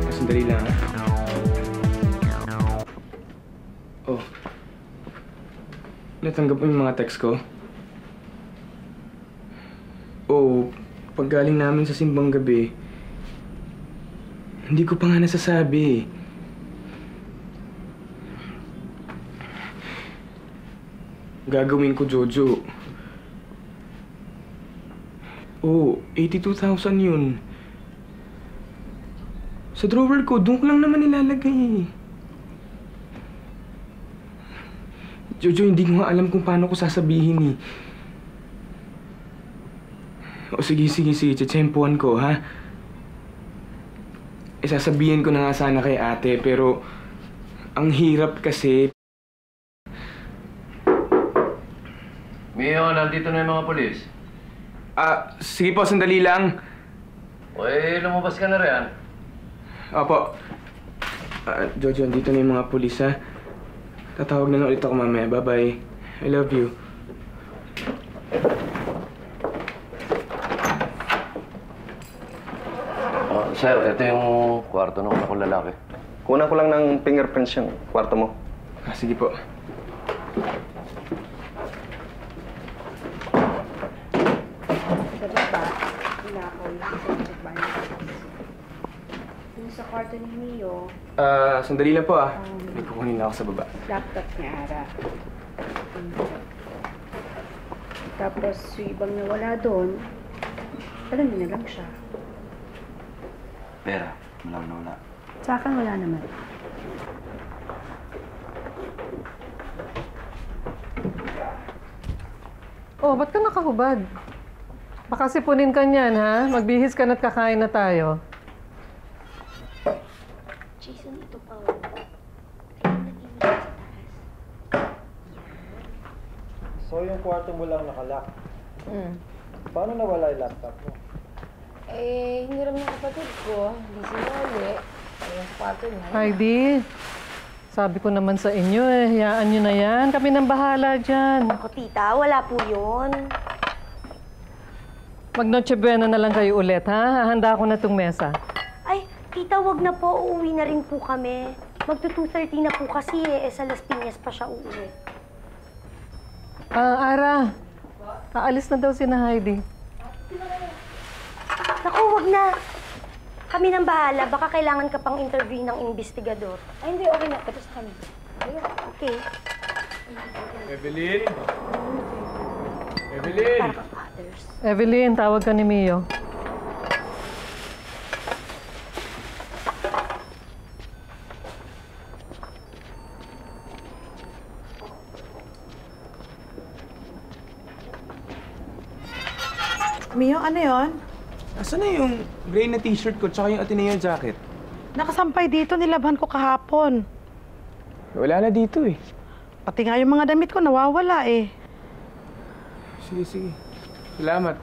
Speaker 4: Sandali lang, ha? Oh. Natanggap mo yung mga text ko? Oh, pag galing namin sa simbang gabi, hindi ko pa nga nasasabi. Gagawin ko, Jojo. Oh, 82,000 yun. Sa drawer ko, doon ko lang naman nilalagay. Jojo, hindi ko nga alam kung paano ko sasabihin eh. O sige, tsatsempuan ko, ha? Sasabihin ko na nga sana kay ate, pero ang hirap kasi.
Speaker 16: Mio, nandito na yung mga polis.
Speaker 4: Sige po, sandali lang.
Speaker 16: Uy, lumabas ka na rin.
Speaker 4: Opo. Jojo, dito na yung mga pulis, ha? Tatawag na lang ulit ako mamaya. Bye-bye. I love you.
Speaker 16: Sir, ito yung kwarto ng akong lalaki.
Speaker 5: Kunan ko lang ng fingerprints yung kwarto mo.
Speaker 4: Sige po.
Speaker 17: Sa baba, hinakaw yung sa bahay. Yung sa kwarto ni Mio,
Speaker 4: Sandali lang po, ah. May kukunin na ako sa baba.
Speaker 17: laptop niya, Ara. Tapos, yung ibang nawala doon, alam niyo na lang siya.
Speaker 16: Pera, walang nawala.
Speaker 17: Sa akin, wala naman.
Speaker 1: Oh, ba't ka nakahubad? Baka sipunin ka niyan, ha? Magbihis ka na't kakain na tayo.
Speaker 20: Jason, ito pa.
Speaker 5: So, yung kwarto mo lang nakalock. Paano nawala yung laptop mo?
Speaker 19: Eh, hiniram ng kapatid ko. Hindi sinuli. Yung kwarto niya.
Speaker 1: Heidi, sabi ko naman sa inyo hayaan nyo na yan. Kami nang bahala dyan.
Speaker 20: Ako, tita, wala po yun.
Speaker 1: Mag-Noche Buena na lang kayo ulit, ha? Hahanda ko na tong mesa.
Speaker 20: Ay, tita, wag na po. Uuwi na rin po kami. Magto-2:30 na po kasi sa Las Piñas pa siya uuwi.
Speaker 1: Ara, Aalis na daw si na Heidi.
Speaker 20: Naku, wag na. Kami nang bahala. Baka kailangan ka pang interview ng investigador.
Speaker 19: Ay, hindi. Okay na. Tapos na kami.
Speaker 20: Okay.
Speaker 4: Evelyn? Evelyn!
Speaker 1: Evelyn, tawag ka ni Mio.
Speaker 7: Mio, ano yon?
Speaker 4: Asan na yung gray na t-shirt ko tsaka yung Ateneo jacket?
Speaker 7: Nakasampay dito, nilabhan ko kahapon.
Speaker 4: Wala na dito eh.
Speaker 7: Pati nga yung mga damit ko nawawala eh.
Speaker 4: Sige, sige. Salamat.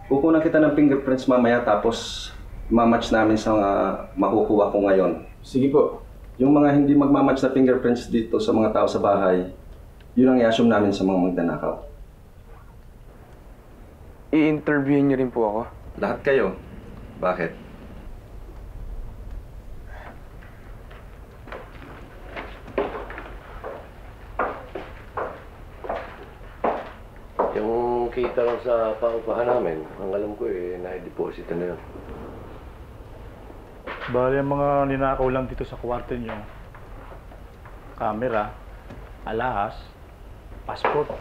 Speaker 16: Kukunan kita ng fingerprints mamaya tapos mamatch namin sa makukuha ko ngayon.
Speaker 4: Sige po.
Speaker 16: Yung mga hindi magmamatch na fingerprints dito sa mga tao sa bahay, yun ang i-assume namin sa mga magnanakaw.
Speaker 4: I-interviewin niyo rin po ako?
Speaker 16: Lahat kayo. Bakit?
Speaker 6: Yung kita lang sa paupahan namin, ang alam ko na-deposit na yun.
Speaker 5: Bale, ang mga ninakaw lang dito sa kwarto nyo. Camera, alahas, passport.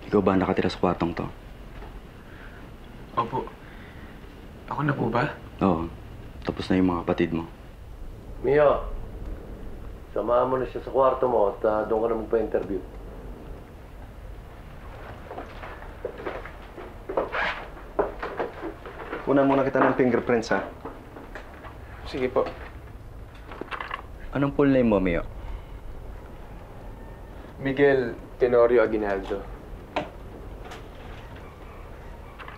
Speaker 11: Ikaw ba nakatira sa kwartong to?
Speaker 4: Opo. Ako na po ba?
Speaker 11: Oo. Tapos na yung mga kapatid mo.
Speaker 6: Mio, samahan mo na siya sa kwarto mo at doon ka na magpa-interview.
Speaker 16: Kunan muna kita ng fingerprints, ha?
Speaker 4: Sige po.
Speaker 11: Anong full name mo, Mio?
Speaker 4: Miguel Tenorio Aguinaldo.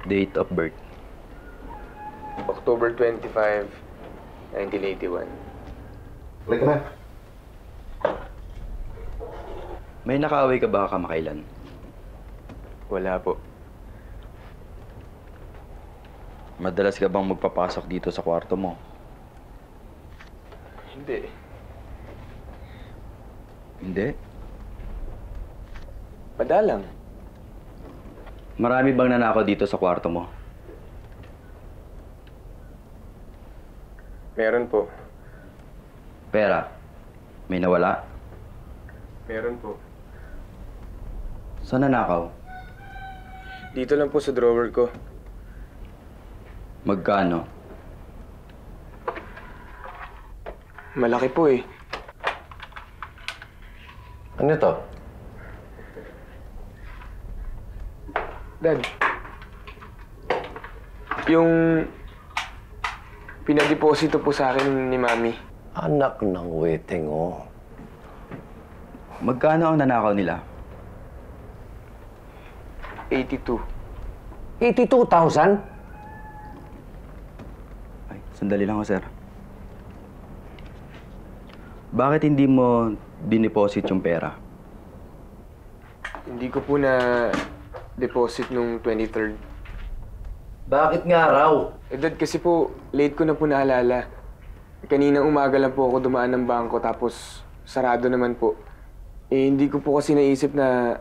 Speaker 11: Date of birth?
Speaker 4: October 25, 1981.
Speaker 16: Like na.
Speaker 11: May nakaaway ka ba kamakailan?
Speaker 4: Wala po.
Speaker 11: Madalas ka bang magpapasok dito sa kwarto mo?
Speaker 4: Hindi.
Speaker 11: Hindi?
Speaker 4: Madalang.
Speaker 11: Marami bang nanakaw dito sa kwarto mo?
Speaker 4: Meron po.
Speaker 11: Pera? May nawala?
Speaker 4: Meron po.
Speaker 11: Saan nanakaw?
Speaker 4: Dito lang po sa drawer ko.
Speaker 11: Magkano?
Speaker 4: Malaki po eh.
Speaker 6: Ano to?
Speaker 4: Dad, yung pinadeposito po sa akin ni Mami.
Speaker 6: Anak ng weteng, oh.
Speaker 11: Magkano ang nanakaw nila?
Speaker 4: 82.
Speaker 6: 82,000?
Speaker 11: Ay, sandali lang ako, sir. Bakit hindi mo dineposit yung pera?
Speaker 4: Hindi ko po na deposit nung 23rd.
Speaker 6: Bakit nga raw?
Speaker 4: Dad, kasi po, late ko na po naalala. Kaninang umaga lang po ako dumaan ng bangko tapos sarado naman po. Eh, hindi ko po kasi naisip na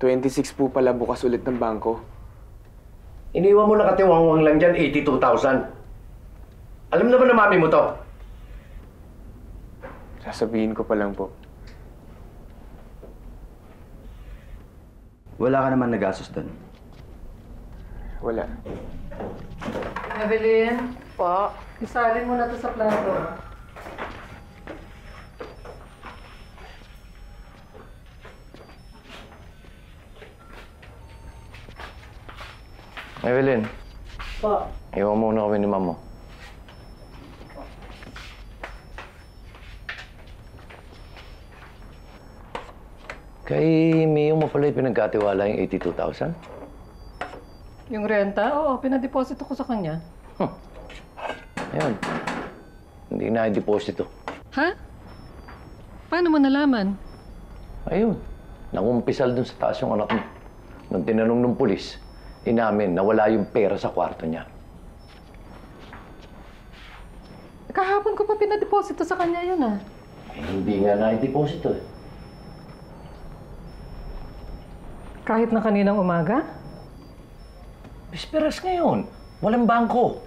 Speaker 4: 26 po pala bukas ulit ng bangko.
Speaker 6: Iniwan mo nakatiwangwang lang dyan, 82,000. Alam na ba na mami mo to?
Speaker 4: Sasabihin ko pa lang po.
Speaker 11: Wala ka naman nagastos doon.
Speaker 4: Wala.
Speaker 1: Evelyn? Po? Isalin mo na to sa plato.
Speaker 6: Evelyn,
Speaker 1: Po?
Speaker 6: iwan muna kami ni Mama mo. Kay Mio mo pala pinagkatiwala yung 82,000?
Speaker 1: Yung renta? Oo, pinadeposito ko sa kanya.
Speaker 6: Ayun. Hindi na deposito.
Speaker 1: Ha? Paano mo nalaman?
Speaker 6: Ayun. Nangumpisal dun sa taas yung anak mo. Nung tinanong ng pulis, inamin na wala yung pera sa kwarto niya.
Speaker 1: Kahapon ko pa pinadeposito sa kanya yun ah.
Speaker 6: Hindi nga na-deposito eh.
Speaker 1: Kahit na kaninang umaga?
Speaker 6: Bisperas ngayon. Walang bangko.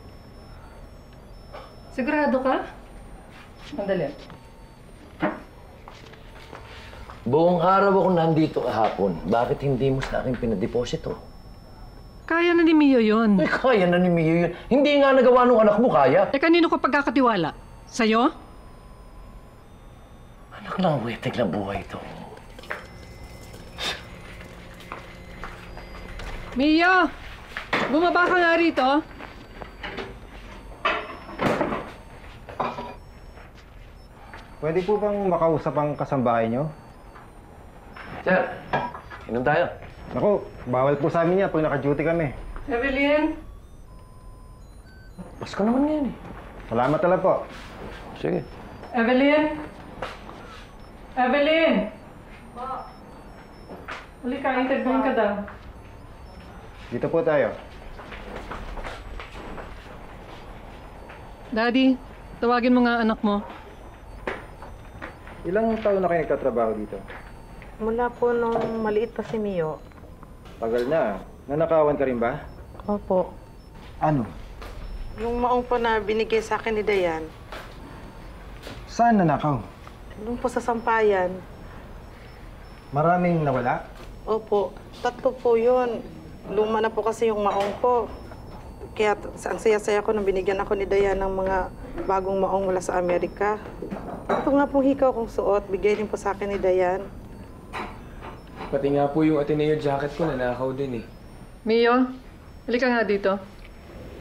Speaker 1: Sigurado ka? Sandali.
Speaker 6: Buong araw ako nandito kahapon. Bakit hindi mo sa akin pinadeposito?
Speaker 1: Kaya na ni Mio yun.
Speaker 6: Eh, kaya na ni Mio yun. Hindi nga nagawa nung anak mo, kaya.
Speaker 1: Eh, kanino ko pagkakatiwala? Sa'yo?
Speaker 6: Anak lang, wetek lang buhay ito.
Speaker 1: Mio! Bumaba ka nga rito.
Speaker 5: Pwede po bang makausap ang kasambahay nyo?
Speaker 6: Sir, inom tayo.
Speaker 5: Naku, bawal po sa amin yan pag naka-duty kami.
Speaker 1: Evelyn?
Speaker 6: Pasko naman yan eh.
Speaker 5: Salamat talaga po.
Speaker 6: Sige.
Speaker 1: Evelyn? Evelyn! Halika, interviewin ka daw.
Speaker 5: Dito po tayo.
Speaker 1: Daddy, tawagin mo nga anak mo.
Speaker 5: Ilang taon na kayo nagtatrabaho dito?
Speaker 7: Mula po nung maliit pa si Mio.
Speaker 5: Tagal na. Nanakawan ka rin ba?
Speaker 7: Opo.
Speaker 5: Ano?
Speaker 7: Yung maong po na binigay sa akin ni Dayan,
Speaker 5: Saan nanakaw?
Speaker 7: doon po sa Sampayan.
Speaker 5: Maraming nawala?
Speaker 7: Opo, 3 po yun. Luma na po kasi yung maong ko. Kaya ang saya-saya ko nung binigyan ako ni Dayan ng mga bagong maong mula sa Amerika. Ito nga pong hikaw kong suot, bigay din po sa akin ni Dayan.
Speaker 4: Pati nga po yung Ateneo jacket ko nanakaw din eh.
Speaker 1: Mio, halika nga dito.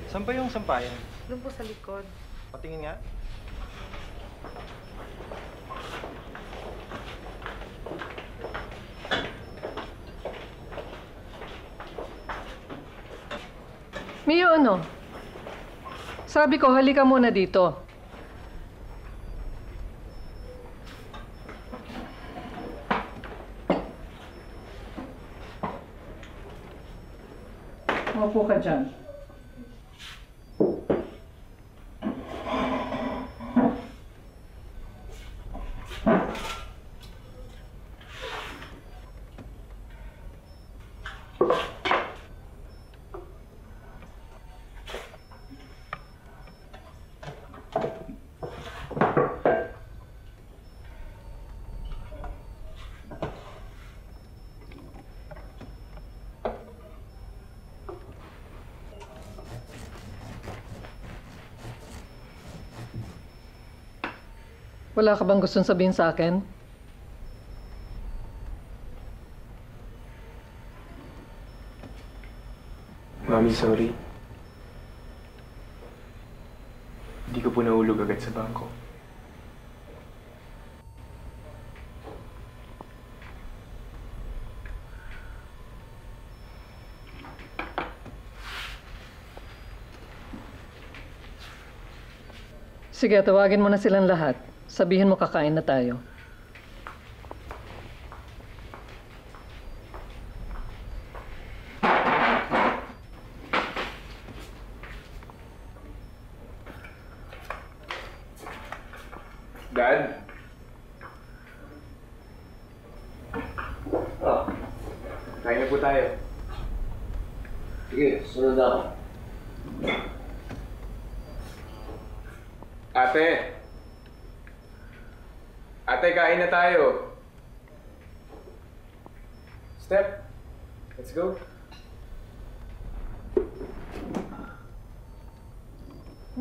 Speaker 5: Saan ba yung sampayan?
Speaker 7: Doon po sa likod.
Speaker 5: Patingin nga.
Speaker 1: Mio, ano? Sabi ko, halika muna dito. Maupo ka dyan. Wala ka bang gustong sabihin sa akin?
Speaker 4: Mami, sorry. Hindi ko po nahulog agad sa bangko.
Speaker 1: Sige, tawagin mo na silang lahat. Sabihin mo kakain na tayo.
Speaker 4: Dad?
Speaker 6: Ah,
Speaker 4: Kain na po tayo.
Speaker 6: sige, sunod ako.
Speaker 4: Ate! Ate, kain na tayo. Step, let's go.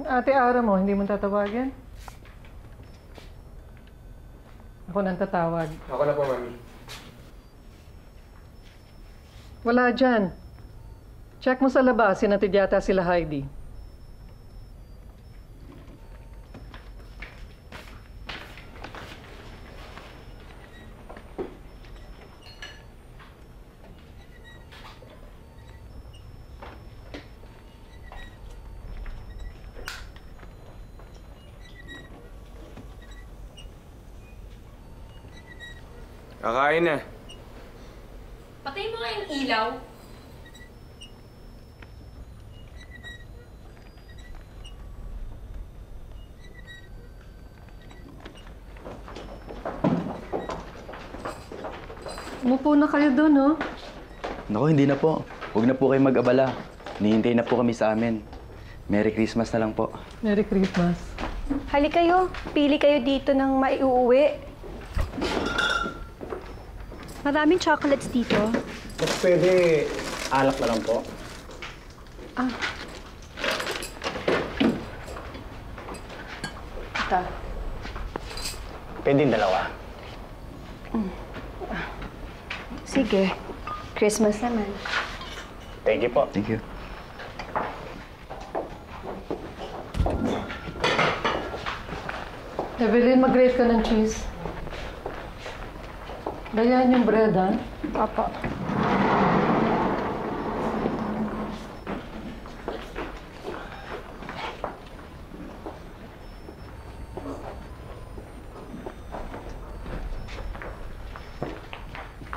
Speaker 1: Ate Ara mo, hindi mo tatawagin? Ako nang tatawag.
Speaker 4: Ako na po, Mami.
Speaker 1: Wala dyan. Check mo sa labas, sinatid yata sila Heidi.
Speaker 4: Kakain na.
Speaker 19: Patay mo nga yung ilaw.
Speaker 1: Umupo na kayo doon, oh.
Speaker 11: Naku, hindi na po. Huwag na po kayo mag-abala. Nihintay na po kami sa amin. Merry Christmas na lang po.
Speaker 1: Merry Christmas.
Speaker 20: Hali kayo. Pili kayo dito ng maiuuwi. Maraming chocolates dito.
Speaker 10: Mas pwede alak na lang po.
Speaker 20: Ah. Ito.
Speaker 10: Pwede yung dalawa.
Speaker 17: Sige. Christmas naman.
Speaker 10: Thank you po.
Speaker 11: Thank you.
Speaker 1: Evelyn, mag-grate ka ng cheese. Gayahin yung bread, ha?
Speaker 20: Papa.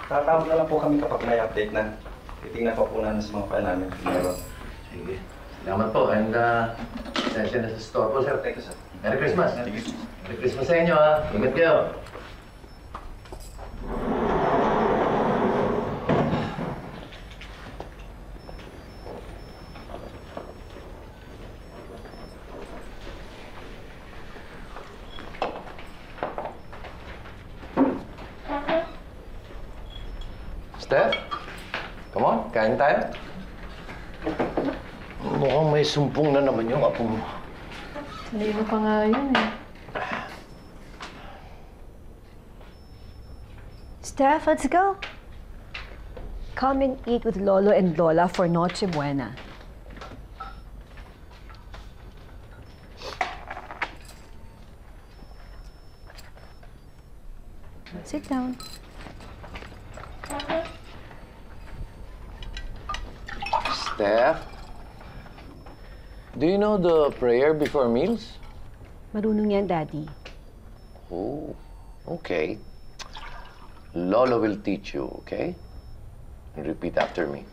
Speaker 11: Tatawag na lang po kami kapag may update na. Titingnan pa po namin sa mga file namin.
Speaker 16: Sige. Salamat po. And, sensya na sa store po, sir. Thank you, sir. Merry Christmas. Merry Christmas sa inyo, ha. Ingat kayo.
Speaker 6: Steph? Come on, kain tayo. Mukhang may sumpong na naman yung apo mo.
Speaker 1: Kanina pa nga yun, eh.
Speaker 17: Steph, let's go. Come and eat with Lolo and Lola for Noche Buena. Sit down.
Speaker 6: Steph? Do you know the prayer before meals?
Speaker 17: Marunong yan, Daddy.
Speaker 6: Oh, okay. Lolo will teach you, okay? And repeat after me.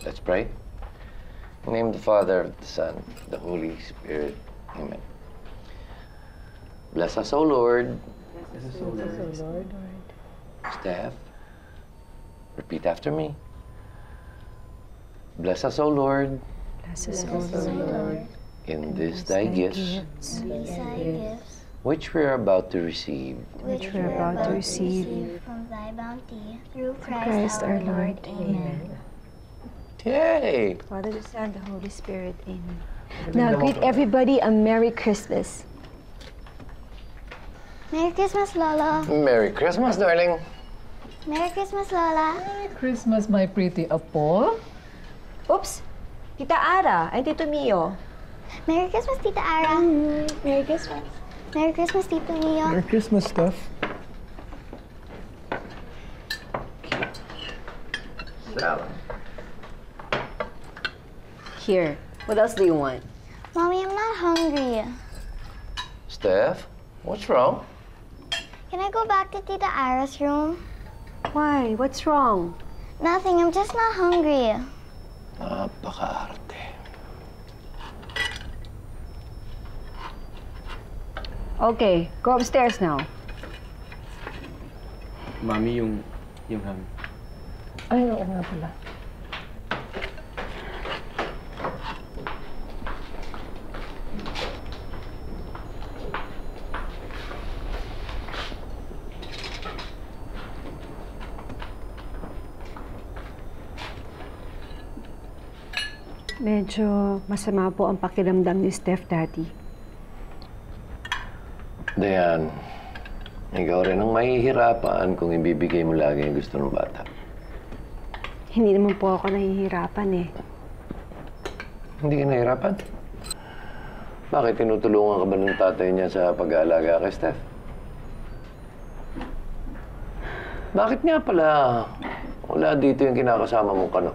Speaker 6: Let's pray. In the name of the Father, of the Son, of the Holy Spirit. Amen. Bless us, O Lord.
Speaker 1: Bless us, O Lord.
Speaker 6: Steph, repeat after me. Bless us, O Lord.
Speaker 17: Bless us, O Lord.
Speaker 6: In this thy gifts, which we are about to receive.
Speaker 17: Which we are about to receive
Speaker 2: from thy bounty, through
Speaker 17: Christ our Lord. Amen.
Speaker 6: Yay!
Speaker 17: Father, the Son, the Holy Spirit. Amen. Now greet everybody a Merry Christmas.
Speaker 2: Merry Christmas, Lola.
Speaker 6: Merry Christmas, darling.
Speaker 2: Merry Christmas, Lola.
Speaker 1: Merry Christmas, my pretty apo.
Speaker 17: Oops! Tita Ara and Tito Mio.
Speaker 2: Merry Christmas, Tita Ara. Merry Christmas. Merry Christmas, Tito Mio.
Speaker 5: Merry Christmas, Steph.
Speaker 6: Salad.
Speaker 17: Here. What else do you want?
Speaker 2: Mommy, I'm not hungry.
Speaker 6: Steph, what's wrong?
Speaker 2: Can I go back to Tita Ara's room?
Speaker 17: Why? What's wrong?
Speaker 2: Nothing, I'm just not hungry.
Speaker 6: Napaka-arte.
Speaker 17: Okay, go upstairs now.
Speaker 4: Mami, yung ham.
Speaker 1: Ay, oo nga pala.
Speaker 17: Medyo masama po ang pakiramdam ni Steph, Daddy.
Speaker 6: Dayan, ikaw rin ang mahihirapan kung ibibigay mo lagi ang gusto ng bata.
Speaker 17: Hindi naman po ako nahihirapan eh.
Speaker 6: Hindi ka nahihirapan? Bakit tinutulungan ka ba ng tatay niya sa pag-aalaga kay Steph? Bakit nga pala wala dito yung kinakasama mong kano?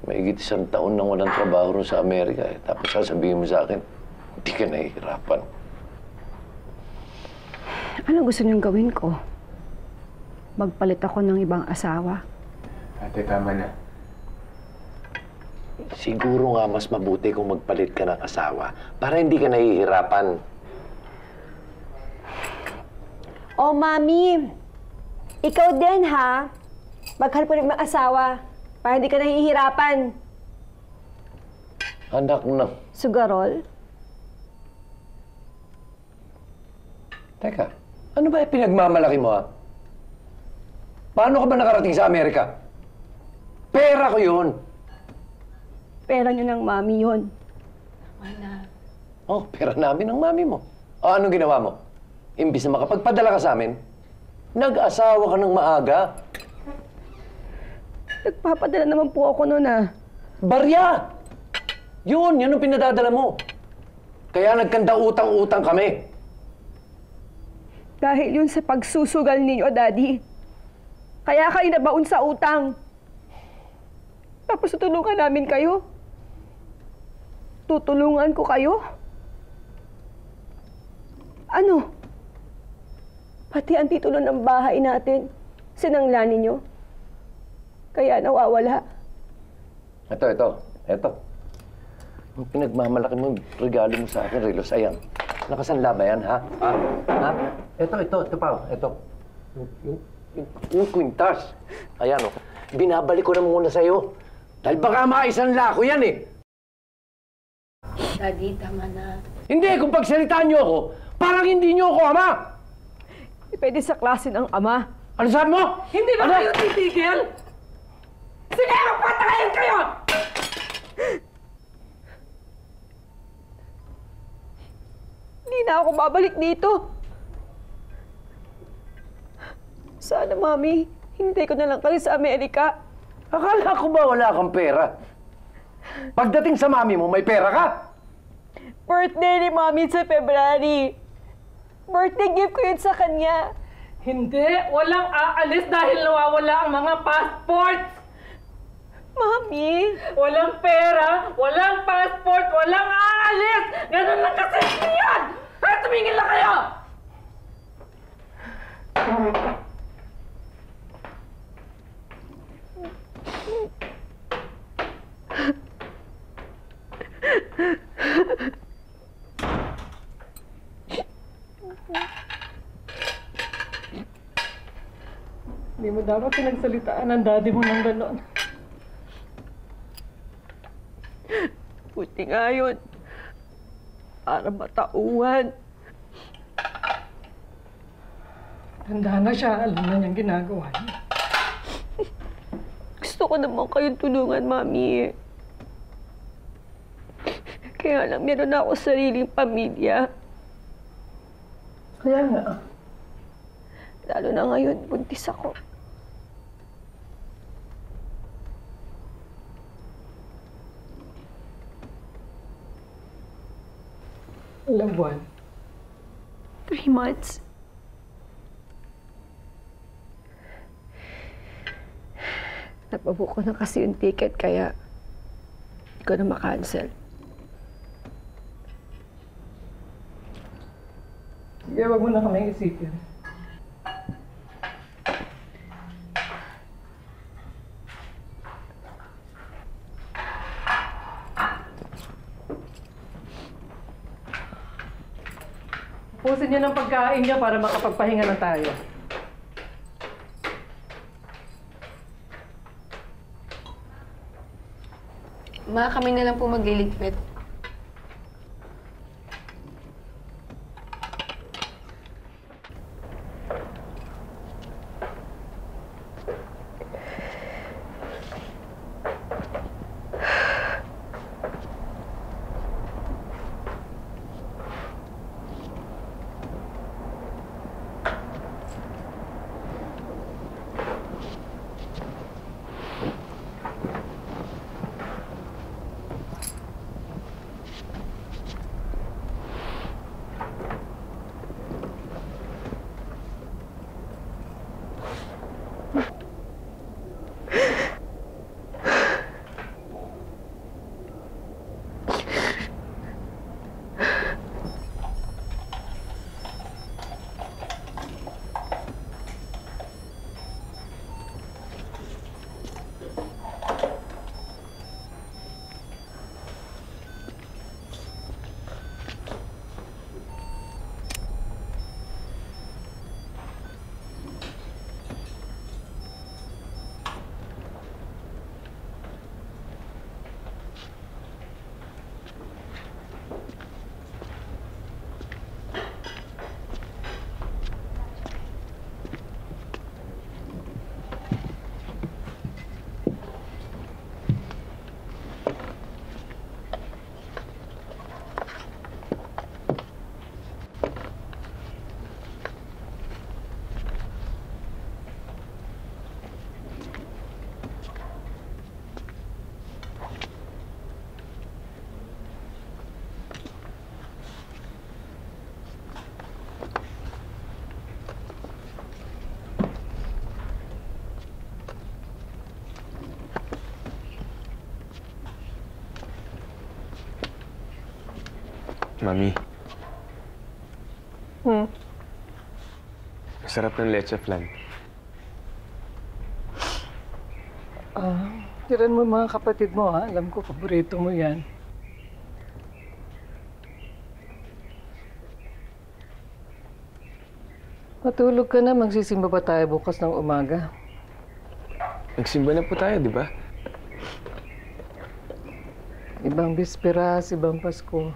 Speaker 6: Mahigit 1 taon nang walang trabaho rin sa Amerika eh. Tapos sasabihin mo sa akin, hindi ka nahihirapan.
Speaker 17: Anong gusto niyong gawin ko? Magpalit ako ng ibang asawa?
Speaker 4: Ate, tama na.
Speaker 16: Siguro nga mas mabuti kung magpalit ka ng asawa para hindi ka nahihirapan.
Speaker 20: Oh, Mami! Ikaw din, ha? Maghanap ko ng mga asawa para hindi ka nahihirapan.
Speaker 16: Anak na.
Speaker 20: Sugarol?
Speaker 16: Teka, ano ba yung pinagmamalaki mo, ha? Paano ka ba nakarating sa Amerika? Pera ko yun.
Speaker 17: Pera niyo ng mami yun.
Speaker 16: Oh, pera namin ng mami mo. O, anong ginawa mo? Imbis na makapagpadala ka sa amin, nag-asawa ka ng maaga.
Speaker 17: Nagpapadala naman po ako noon, ah.
Speaker 16: Barya! Yun ang pinadadala mo. Kaya nagkanda utang-utang kami.
Speaker 17: Dahil yun sa pagsusugal ninyo, Daddy. Kaya kayo nabaon sa utang. Tapos tutulungan namin kayo. Tutulungan ko kayo. Ano? Pati ang titulo ng bahay natin, sinangla ninyo. Kaya nawawala.
Speaker 16: Ito. Ang pinagmamalaki mo, regalo mo sa akin, Relos, ayan. Nakasanla ba yan, ha? Ha? Ito pa, ito. Yung kwintas. Ayan, oh. Binabalik ko na muna sa'yo. Dahil baka maisanla ko yan, eh.
Speaker 19: Daddy, tama na.
Speaker 16: Hindi, kung pagsalitaan niyo ako, parang hindi niyo ako ama.
Speaker 17: Pwede sa klase ng ama.
Speaker 16: Ano sabi mo?
Speaker 8: Hindi ba kayo titigil? Sige, magpatayin kayo!
Speaker 17: Hindi na ako babalik dito. Sana, Mami, hintay ko na lang kayo sa Amerika.
Speaker 16: Akala ko ba wala kang pera? Pagdating sa mami mo, may pera ka?
Speaker 17: Birthday ni Mami sa February. Birthday gift ko yun sa kanya.
Speaker 8: Hindi, walang aalis dahil nawawala ang mga passports!
Speaker 17: Mami!
Speaker 8: Walang pera, walang passport, walang aalis! Ganun lang kasi yan! Kaya tumingin lang kayo!
Speaker 1: Hindi mo dapat pinagsalitaan ang daddy mo ng gano'n.
Speaker 17: Buti nga yun. Para matauhan.
Speaker 1: Tanda na siya, alam na niyang ginagawa niya.
Speaker 17: Gusto ko naman kayong tulungan, Mami. Kaya lang, meron na ako sariling pamilya.
Speaker 1: Kaya nga.
Speaker 17: Lalo na ngayon, buntis ako.
Speaker 1: Ilang buwan?
Speaker 17: 3 months. Napabook ko na kasi yung ticket, kaya hindi ko na makancel.
Speaker 1: Sige, wag mo na kaming isipin. Pusin niyo ng pagkain niya para makapagpahinga na tayo.
Speaker 19: Ma, kami na lang po magliligpit.
Speaker 4: Mami. Masarap ng leche flan.
Speaker 1: Tiran mo mga kapatid mo, ha? Alam ko, paborito mo yan. Matulog ka na, magsisimba pa tayo bukas ng umaga.
Speaker 4: Nagsimba na po tayo, di ba?
Speaker 1: Ibang bisperas, ibang Pasko.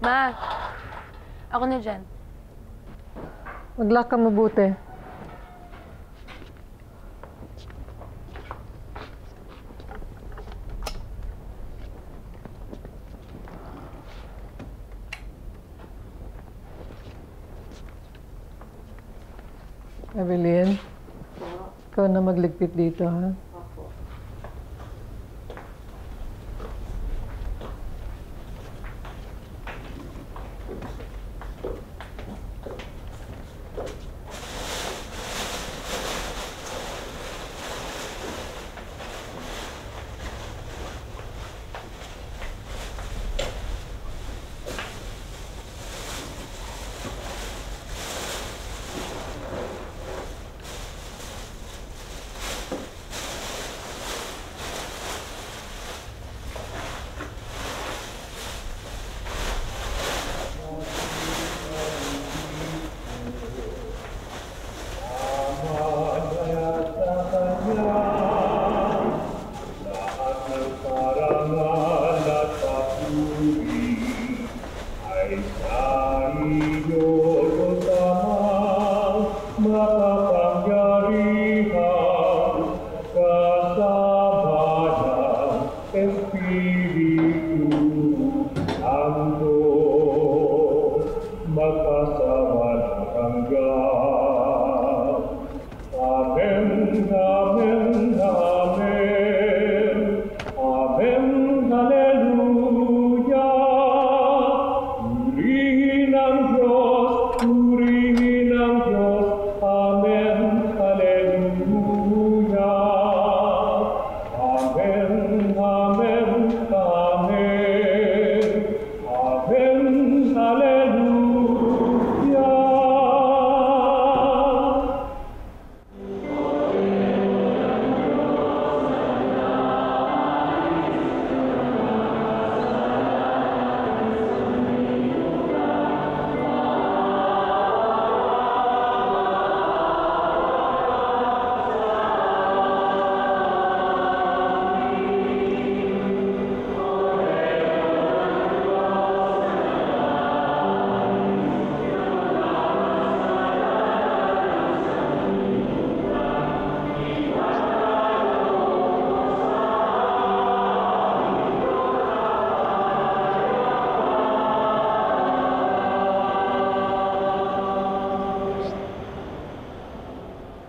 Speaker 19: Ma, ako na dyan.
Speaker 1: Mag-lock ka mabuti. Evelyn, ikaw na magligpit dito, ha?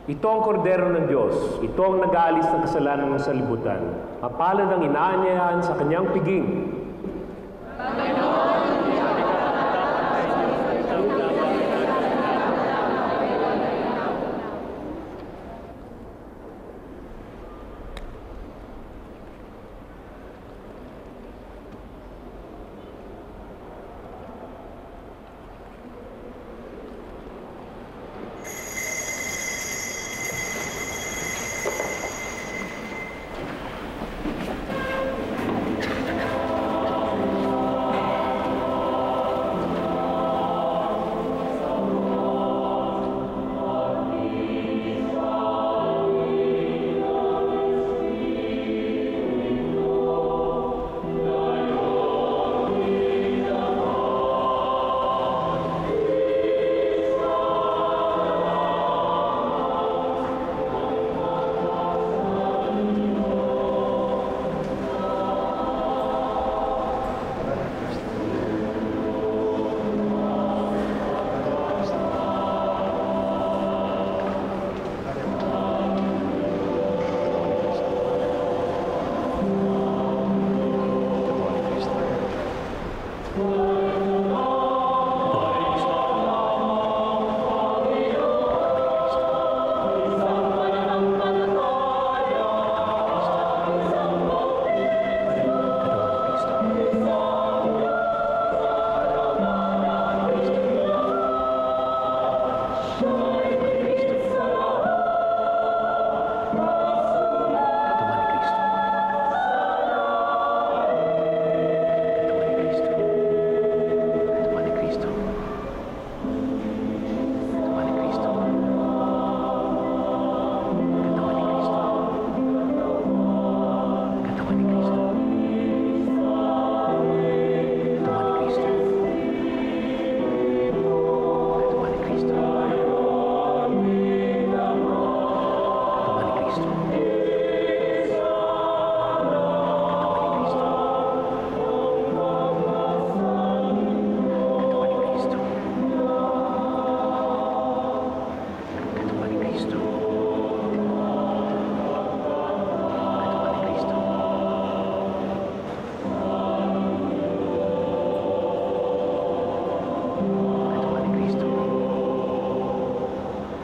Speaker 13: Ito ang kordero ng Diyos. Ito ang nag-aalis ng kasalanan ng salibutan. Mapalad ang inaanyayahan sa kanyang piging.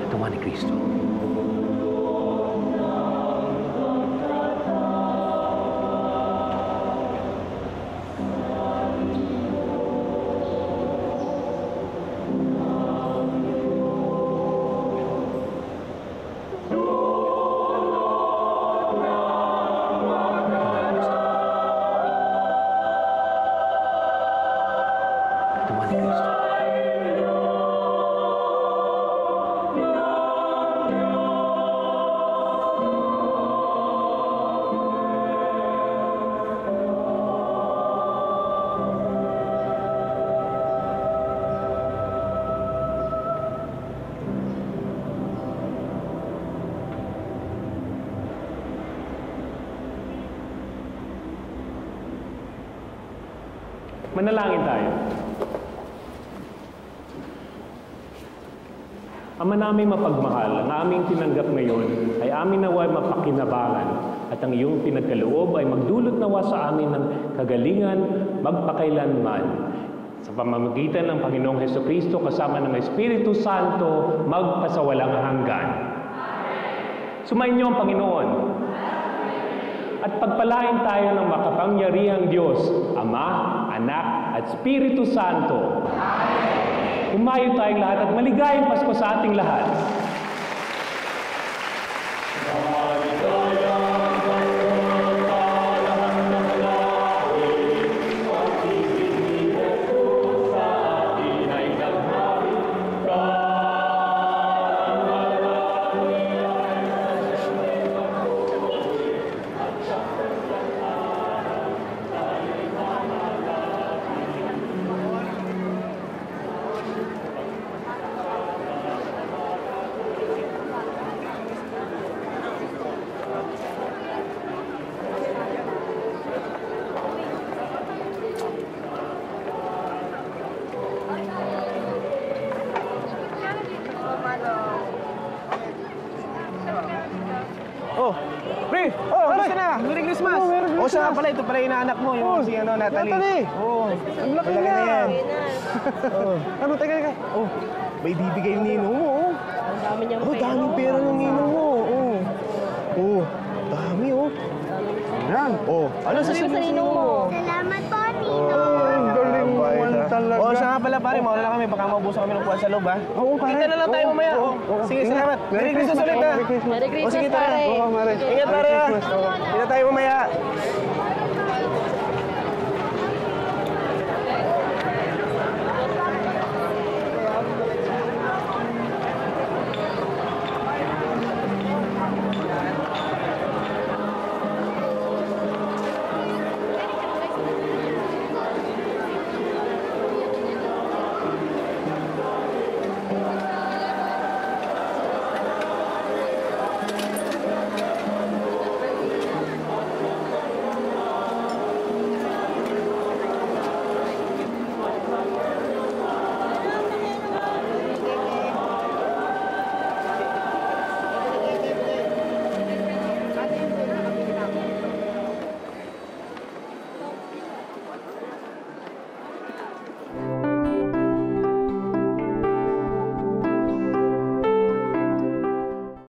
Speaker 6: Katawan ni Kristo.
Speaker 13: Manalangin tayo. Ama namin mapagmahal, ang aming tinanggap ngayon ay amin naway mapakinabangan at ang iyong pinagkaloob ay magdulot nawa sa amin ng kagalingan magpakailanman. Sa pamamagitan ng Panginoong Hesukristo kasama ng Espiritu Santo magpasawalang hanggan. Sumainyo ang Panginoon. At pagpalain tayo ng makapangyarihang Diyos, Ama, Anak, at Espiritu Santo. Umayo tayong lahat at maligayang Pasko sa ating lahat.
Speaker 12: Oh, Pre! Oh, alis ka na! Merry Christmas! Oh, siya nga pala, ito pala yung inaanak mo, yung si Natalie.
Speaker 5: Natalie!
Speaker 12: Oo.
Speaker 5: Ang laki na
Speaker 12: yan.
Speaker 5: Oh. Ano, teka.
Speaker 12: Oh, may bibigay yung ninong mo, oh.
Speaker 21: Ang dami niyang
Speaker 12: Oh, daming pera ng ninong mo, oh. Oh, dami, oh. Yan. Oh, ano sa ninong mo?
Speaker 2: Salamat po, Nino.
Speaker 12: Oh, ang galing naman talaga. Oh, siya nga pala, pare. Mauna na kami. Baka maubusan kami ng puwan sa loob, ha? Oo, pare. Kita na lang tayo mamaya, oh. Sige, salamat. Merry Christmas ulit, ha?
Speaker 21: Merry Christmas,
Speaker 12: sige, tara.
Speaker 21: pare.
Speaker 12: Ingat, pare, ha? Kita tayo mamaya.